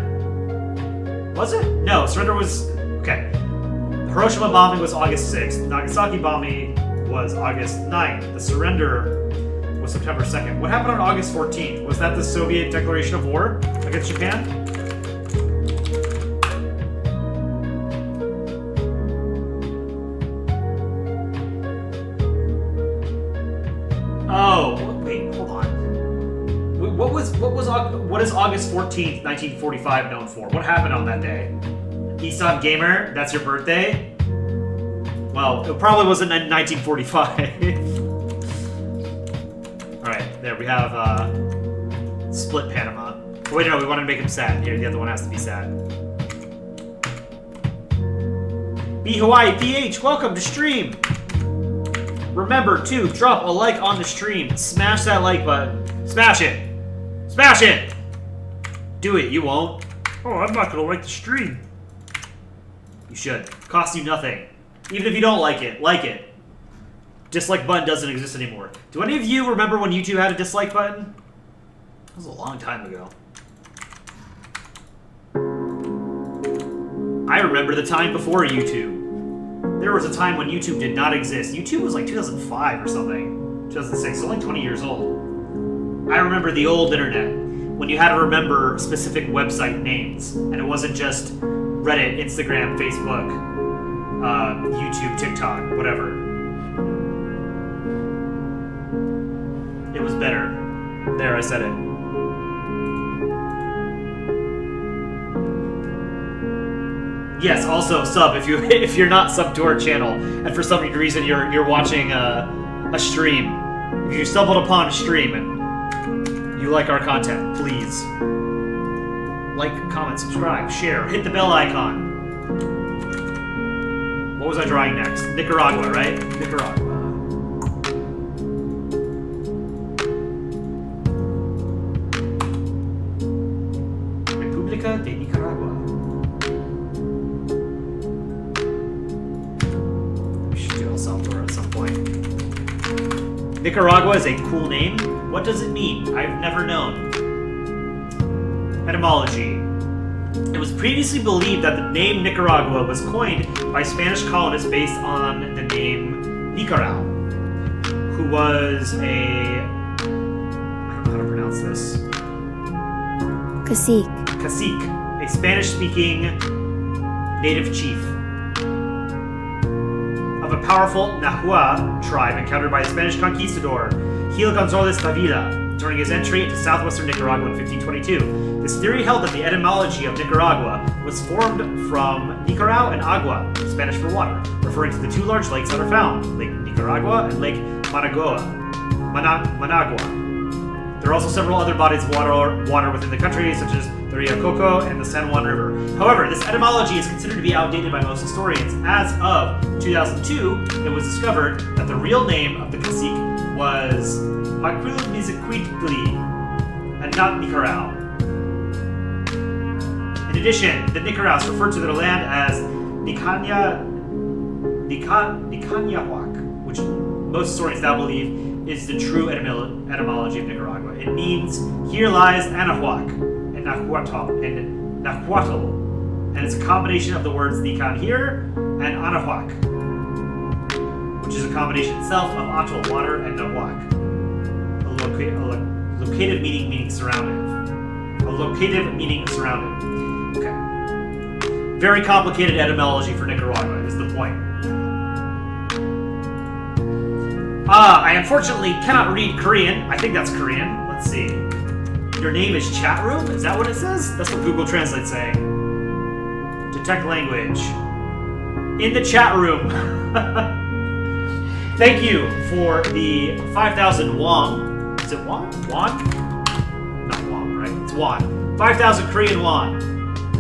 Was it? No, surrender was... Okay. The Hiroshima bombing was August 6th. Nagasaki bombing was August 9th. The surrender was September 2nd. What happened on August 14th? Was that the Soviet declaration of war against Japan? Oh, wait, hold on. What is August 14th, 1945 known for? What happened on that day? Eastside Gamer, that's your birthday? Well, it probably wasn't in 1945. Alright, there we have split Panama. Oh, wait, no, we wanted to make him sad. Here, the other one has to be sad. B Hawaii PH, welcome to stream! Remember to drop a like on the stream. Smash that like button. Smash it! Smash it! Do it, you won't. Oh, I'm not gonna like the stream. You should. Costs you nothing. Even if you don't like it, like it. Dislike button doesn't exist anymore. Do any of you remember when YouTube had a dislike button? That was a long time ago. I remember the time before YouTube. There was a time when YouTube did not exist. YouTube was like 2005 or something. 2006, so like 20 years old. I remember the old internet, when you had to remember specific website names, and it wasn't just Reddit, Instagram, Facebook, YouTube, TikTok, whatever. It was better. There, I said it. Yes, also sub if you're not subbed to our channel, and for some reason you're watching a stream. If you stumbled upon a stream and you like our content, please like, comment, subscribe, share, hit the bell icon. What was I drawing next? Nicaragua, right? Nicaragua. República de Nicaragua. We should do El Salvador at some point. Nicaragua is a cool name. What does it mean? I've never known. Etymology. It was previously believed that the name Nicaragua was coined by Spanish colonists based on the name Nicaragua, who was a... I don't know how to pronounce this. Cacique, a Spanish-speaking native chief of a powerful Nahua tribe encountered by the Spanish conquistador Gil González Dávila during his entry into southwestern Nicaragua in 1522. This theory held that the etymology of Nicaragua was formed from Nicarao and Agua, Spanish for water, referring to the two large lakes that are found, Lake Nicaragua and Lake Managua. There are also several other bodies of water within the country, such as the Rio Coco and the San Juan River. However, this etymology is considered to be outdated by most historians. As of 2002, it was discovered that the real name of the cacique was Haquilmiziquitli and not Nicarao. In addition, the Nicaraos referred to their land as Nicanyahuac, which most historians now believe is the true etymology of Nicaragua. It means, here lies Anahuac, and Nahuatl, and it's a combination of the words Nican here, and Anahuac, which is a combination itself of Atl, water, and Nahuac. A locative meaning surrounded. A locative meaning surrounded. Okay. Very complicated etymology for Nicaragua is the point. I unfortunately cannot read Korean. I think that's Korean. Let's see. Your name is chat room? Is that what it says? That's what Google Translate's saying. Detect language. In the chat room. Thank you for the 5,000 won. Is it won? Won? Not won, right? It's won. 5,000 Korean won.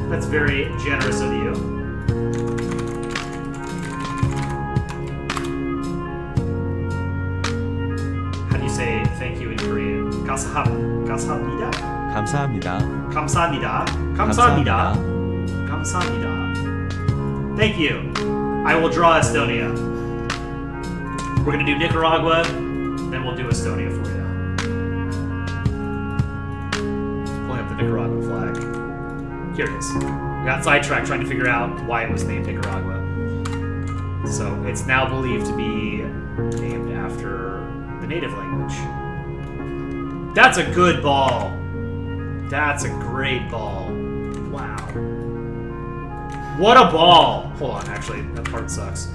That's very generous of you. How do you say thank you in Korean? 감사합니다. 감사합니다. 감사합니다. 감사합니다. 감사합니다. Thank you. I will draw Estonia. We're gonna do Nicaragua, then we'll do Estonia for you. Pulling up the Nicaraguan flag. Here it is. We got sidetracked trying to figure out why it was named Nicaragua. So it's now believed to be named after the native language. That's a good ball. That's a great ball. Wow. What a ball! Hold on, actually, that part sucks.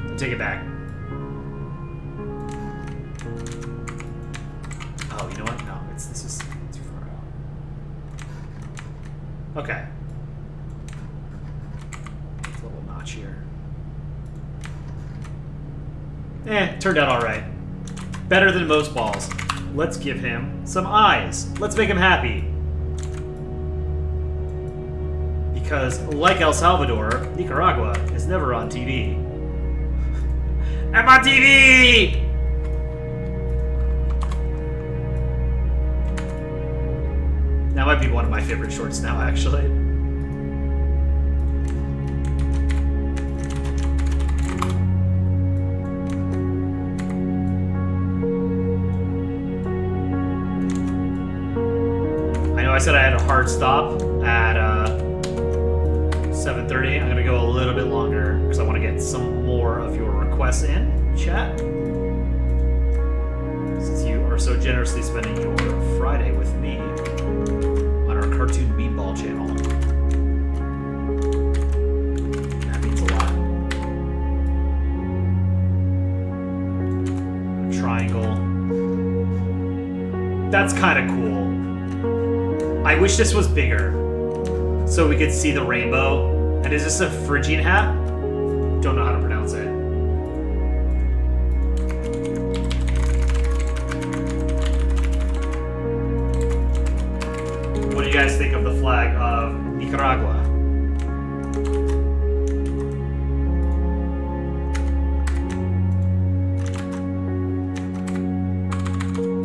I'll take it back. Oh, you know what? No, this is too far out. Okay. It's a little notch here. Turned out alright. Better than most balls. Let's give him some eyes. Let's make him happy. Because, like El Salvador, Nicaragua is never on TV. I'm on TV! That might be one of my favorite shorts now, actually. I know I said I had a hard stop at 7:30. I'm gonna go a little bit longer because I want to get some more of your requests in chat. Since you are so generously spending your Friday with me on our Cartoon Meatball channel. That means a lot. A triangle. That's kind of cool. I wish this was bigger so we could see the rainbow. And is this a Phrygian hat? Don't know how to pronounce it. What do you guys think of the flag of Nicaragua?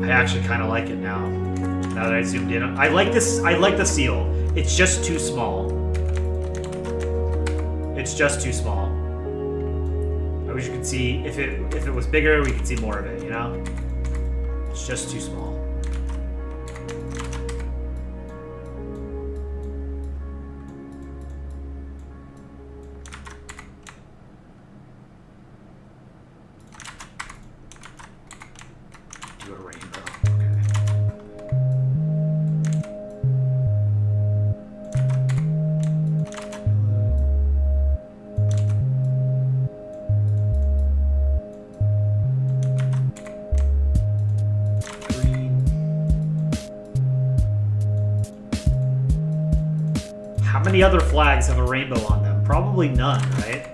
I actually kind of like it now. Now that I zoomed in. I like this. I like the seal. It's just too small. It's just too small. I wish you could see, if it was bigger, we could see more of it, you know? It's just too small. Do a rainbow. How many other flags have a rainbow on them? Probably none, right?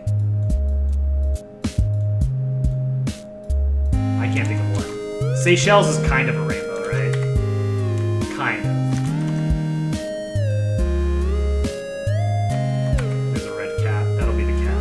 I can't think of one. Seychelles is kind of a rainbow, right? Kind of. There's a red cat. That'll be the cat.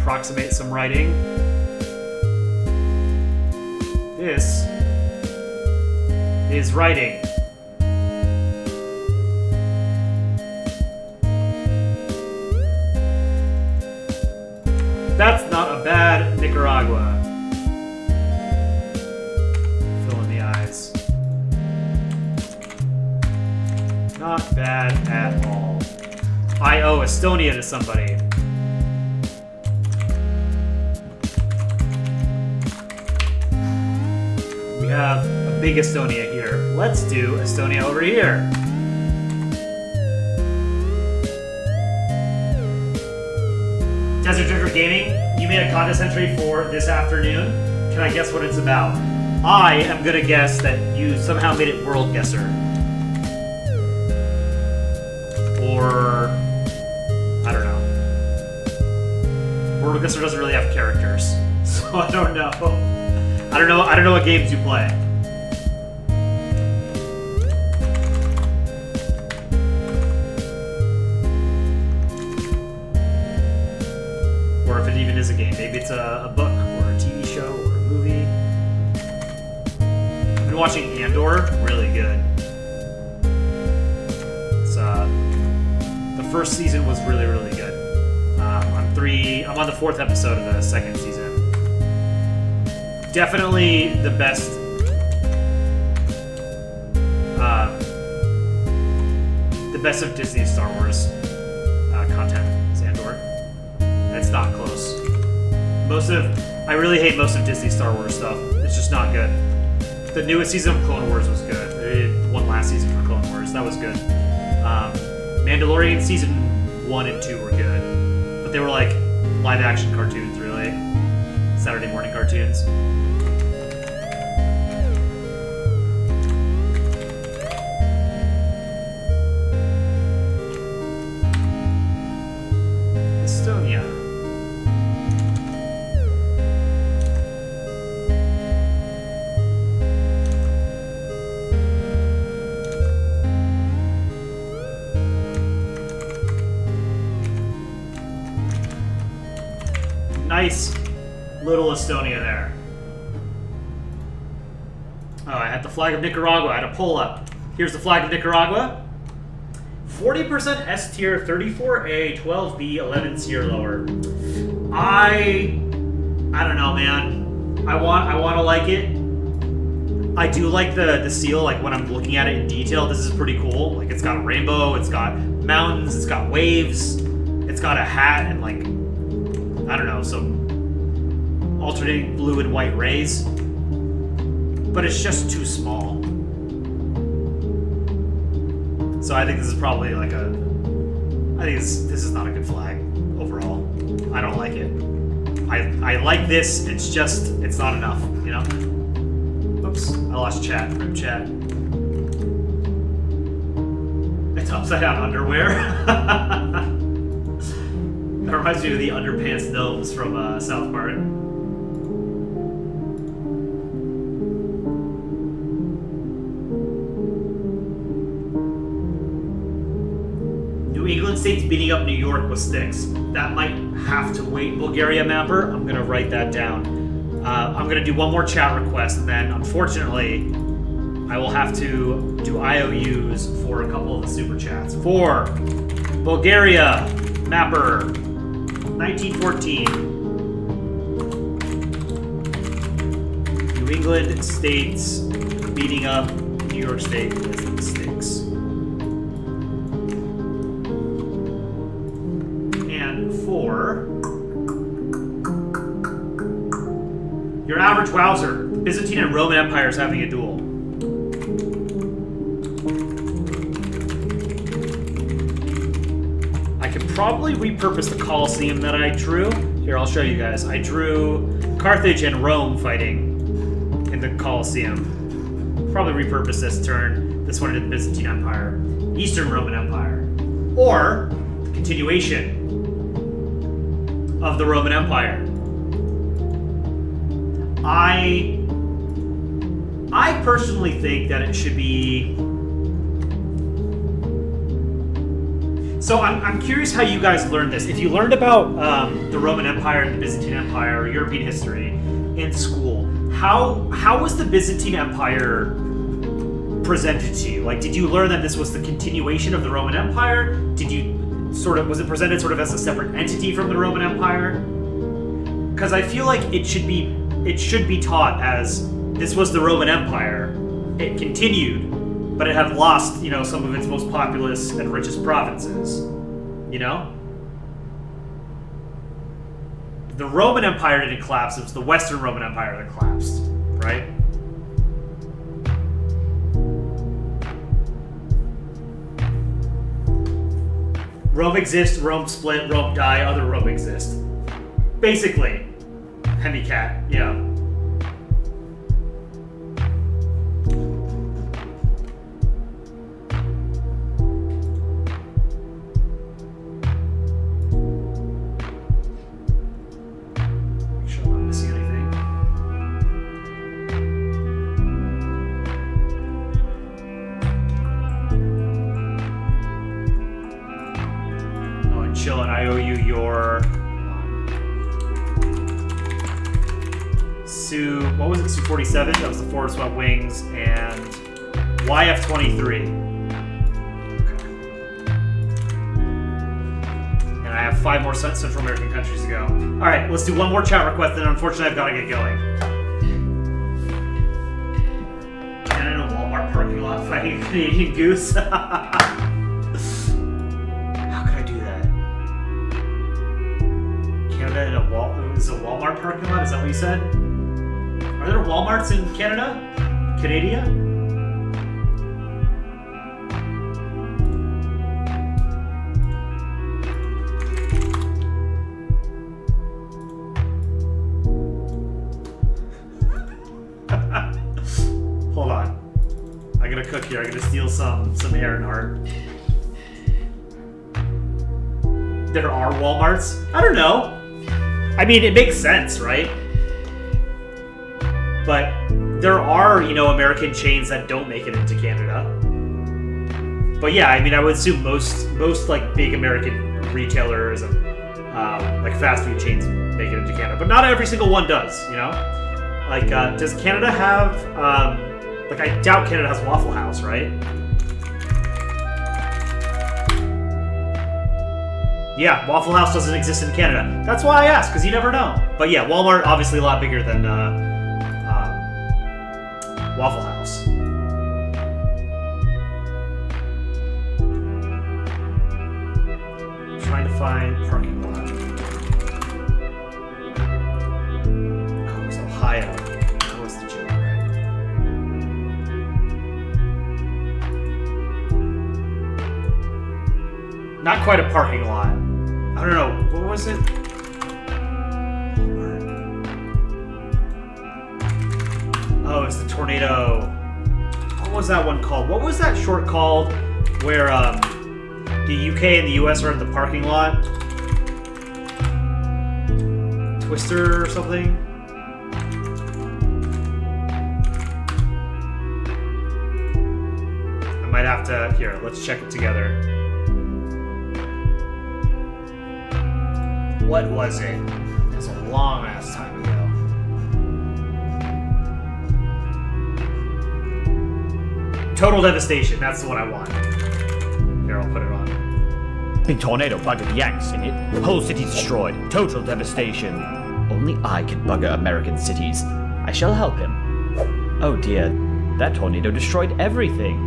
Approximate some writing. This is writing. That's not a bad Nicaragua. Fill in the eyes. Not bad at all. I owe Estonia to somebody. have a big Estonia here. Let's do Estonia over here. Desert Drifter Gaming, you made a contest entry for this afternoon. Can I guess what it's about? I am gonna guess that you somehow made it World Guesser. Or I don't know. World Guesser doesn't really have characters, so I don't know. I don't know what games you play. Or if it even is a game. Maybe it's a book or a TV show or a movie. I've been watching Andor, really good. It's the first season was really, really good. I'm on the 4th episode of the 2nd season. Definitely the best of Disney Star Wars content is Andor. And it's not close. I really hate most of Disney Star Wars stuff. It's just not good. The newest season of Clone Wars was good. They did one last season for Clone Wars. That was good. Mandalorian season 1 and 2 were good. But they were like live action cartoons, really. Saturday morning cartoons. Estonia. Nice little Estonia there. Oh, I had the flag of Nicaragua. I had a pull up. Here's the flag of Nicaragua. 40% S tier, 34A, 12B, 11C or lower. I don't know, man. I want to like it. I do like the seal. Like when I'm looking at it in detail, this is pretty cool. Like it's got a rainbow, it's got mountains, it's got waves, it's got a hat and like I don't know, some alternating blue and white rays. But it's just too small. So I think this is probably like this is not a good flag overall. I don't like it. I like this, it's not enough, you know? Oops, I lost chat, rip chat. It's upside down underwear. That reminds me of the underpants gnomes from South Park. New England states beating up New York with sticks. That might have to wait, Bulgaria mapper. I'm gonna write that down. I'm gonna do one more chat request, and then unfortunately, I will have to do IOUs for a couple of the super chats. For Bulgaria mapper, 1914. New England states beating up New York State with sticks. And for your average wowzer, the Byzantine and Roman Empires having a duel. I could probably repurpose the Colosseum that I drew. Here, I'll show you guys. I drew Carthage and Rome fighting in the Colosseum. Probably repurpose this turn, this one into the Byzantine Empire, Eastern Roman Empire, or the continuation of the Roman Empire. I personally think that it should be. So I'm curious how you guys learned this. If you learned about the Roman Empire and the Byzantine Empire, or European history in school, how was the Byzantine Empire presented to you? Like, did you learn that this was the continuation of the Roman Empire? Was it presented sort of as a separate entity from the Roman Empire? Because I feel like it should be taught as this was the Roman Empire. It continued, but it had lost, some of its most populous and richest provinces. The Roman Empire didn't collapse. It was the Western Roman Empire that collapsed, right? Rome exists, Rome split, Rome die, other Rome exist. Basically. Henny cat, yeah. Make sure I'm not missing anything. Oh, and chill, and I owe you your... What was it? Su-47? That was the forward swept wings, and YF-23. Okay. And I have 5 more Central American countries to go. All right, let's do one more chat request, then unfortunately I've got to get going. And in a Walmart parking lot fighting a Canadian goose. How could I do that? Canada in a Walmart parking lot? Is that what you said? Are there Walmarts in Canada? Canada? Hold on. I gotta cook here. I gotta steal some Aaron art. There are Walmarts? I don't know. I mean, it makes sense, right? But there are, American chains that don't make it into Canada. But yeah, I mean, I would assume most like big American retailers and like fast food chains make it into Canada, but not every single one does. Like, does Canada have? Like, I doubt Canada has Waffle House, right? Yeah, Waffle House doesn't exist in Canada. That's why I asked, because you never know. But yeah, Walmart obviously a lot bigger than Waffle House. I'm trying to find parking lot. Oh, it's Ohio. That was the joke, right? Not quite a parking lot. I don't know. What was it? Oh, it's the tornado. What was that one called? What was that short called where the UK and the US are in the parking lot? Twister or something? I might have to... Here, let's check it together. What was it? It was a long-ass time ago. Total devastation. That's the one I want. Here, I'll put it on. Big tornado buggered Yanks in it. Whole city destroyed. Total devastation. Only I can bugger American cities. I shall help him. Oh dear. That tornado destroyed everything.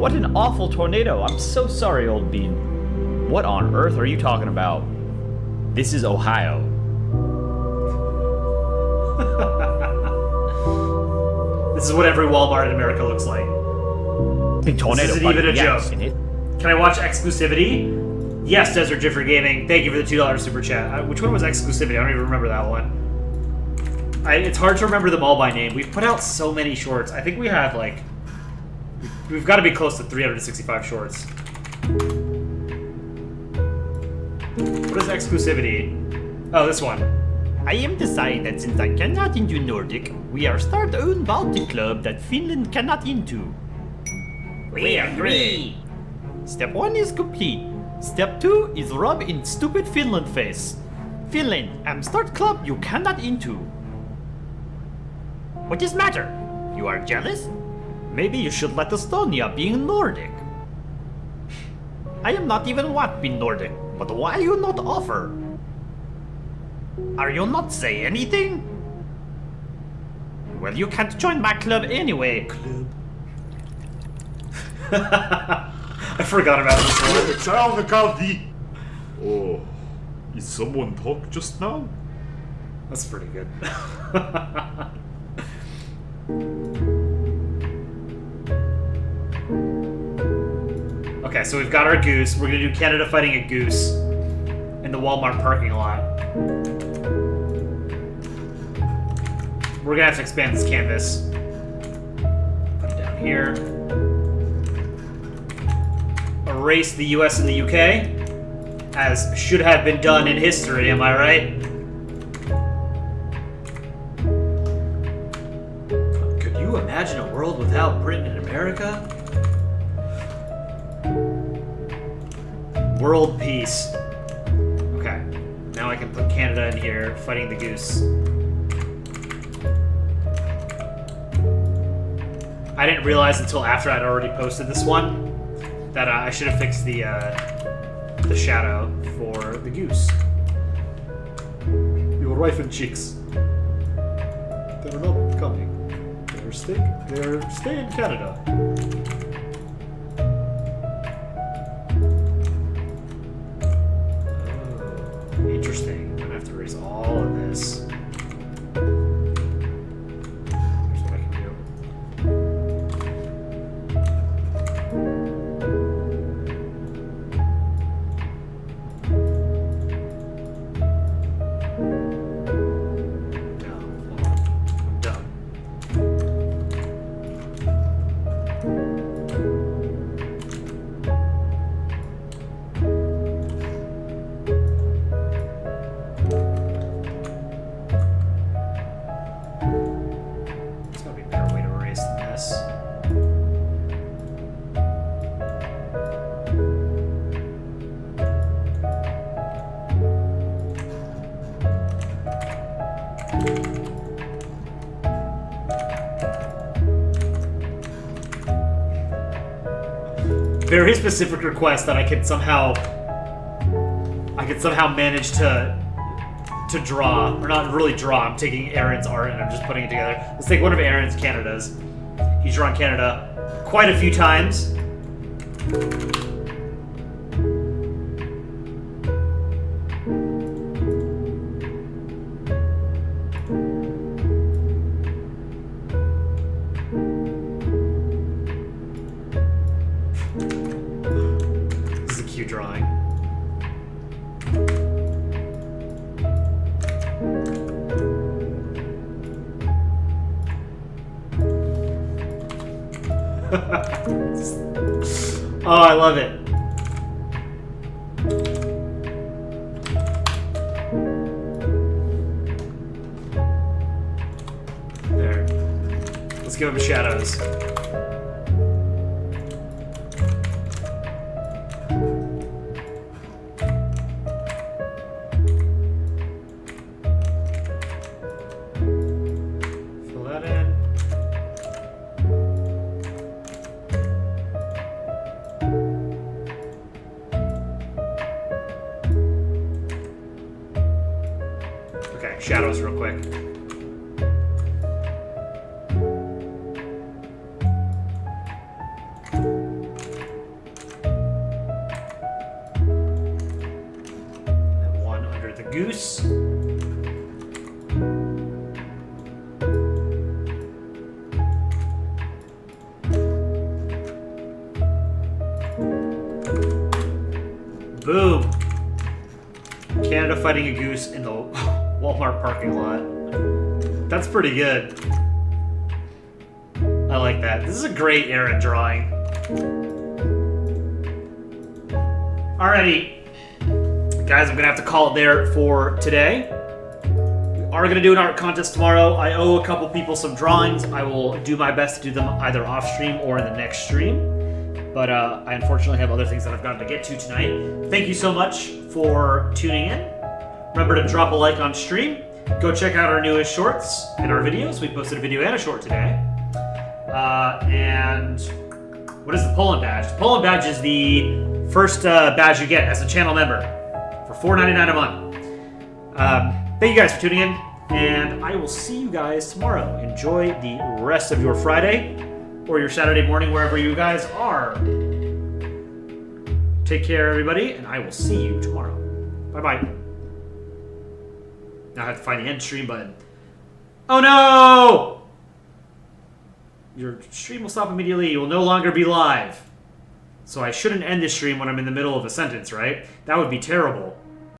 What an awful tornado. I'm so sorry, old bean. What on earth are you talking about? This is Ohio. This is what every Walmart in America looks like. Big tornado. This isn't even a joke. Can I watch Exclusivity? Yes, Desert Jiffer Gaming. Thank you for the $2 super chat. Which one was Exclusivity? I don't even remember that one. It's hard to remember them all by name. We've put out so many shorts. I think we have like... We've got to be close to 365 shorts. What is Exclusivity? Oh, this one. I am decided that since I cannot into Nordic, we are start own Baltic club that Finland cannot into. We agree. Step 1 is complete. Step 2 is rub in stupid Finland face. Finland, am start club you cannot into. What is matter? You are jealous? Maybe you should let Estonia being Nordic. I am not even want be Nordic, but why you not offer? Are you not say anything? Well, you can't join my club anyway. Club. I forgot about this one. Ciao, Caldi. Oh, is someone talk just now? That's pretty good. Okay, Okay, so we've got our Goose. We're gonna do Canada fighting a Goose in the Walmart parking lot. We're gonna have to expand this canvas. Put it down here. Erase the US and the UK, as should have been done in history, am I right? Could you imagine a world without Britain and America? World peace. Okay, now I can put Canada in here, fighting the Goose. I didn't realize until after I'd already posted this one that I should have fixed the shadow for the Goose. Your wife and chicks. They're not coming. They're staying in Canada. Oh, interesting. I'm gonna have to erase all of this. Here's what I can do. Very specific request that I could somehow manage to draw, or not really draw. I'm taking Aaron's art and I'm just putting it together. Let's take one of Aaron's Canada's. He's drawn Canada quite a few times. This is a cute drawing. Oh, I love it. There. Let's give him shadows. Fill that in. Okay, shadows real quick. And one under the goose. Boom! Canada fighting a goose in the Walmart parking lot. That's pretty good. I like that. This is a great Aaron drawing. Alrighty. Guys, I'm gonna have to call it there for today. We are gonna do an art contest tomorrow. I owe a couple people some drawings. I will do my best to do them either off stream or in the next stream. But I unfortunately have other things that I've got to get to tonight. Thank you so much for tuning in. Remember to drop a like on stream. Go check out our newest shorts and our videos. We posted a video and a short today. And what is the Poland badge? The Poland badge is the first badge you get as a channel member for $4.99 a month. Thank you guys for tuning in, and I will see you guys tomorrow. Enjoy the rest of your Friday or your Saturday morning, wherever you guys are. Take care, everybody, and I will see you tomorrow. Bye-bye. Now I have to find the end stream button. Oh no! Your stream will stop immediately. You will no longer be live. So I shouldn't end the stream when I'm in the middle of a sentence, right? That would be terrible.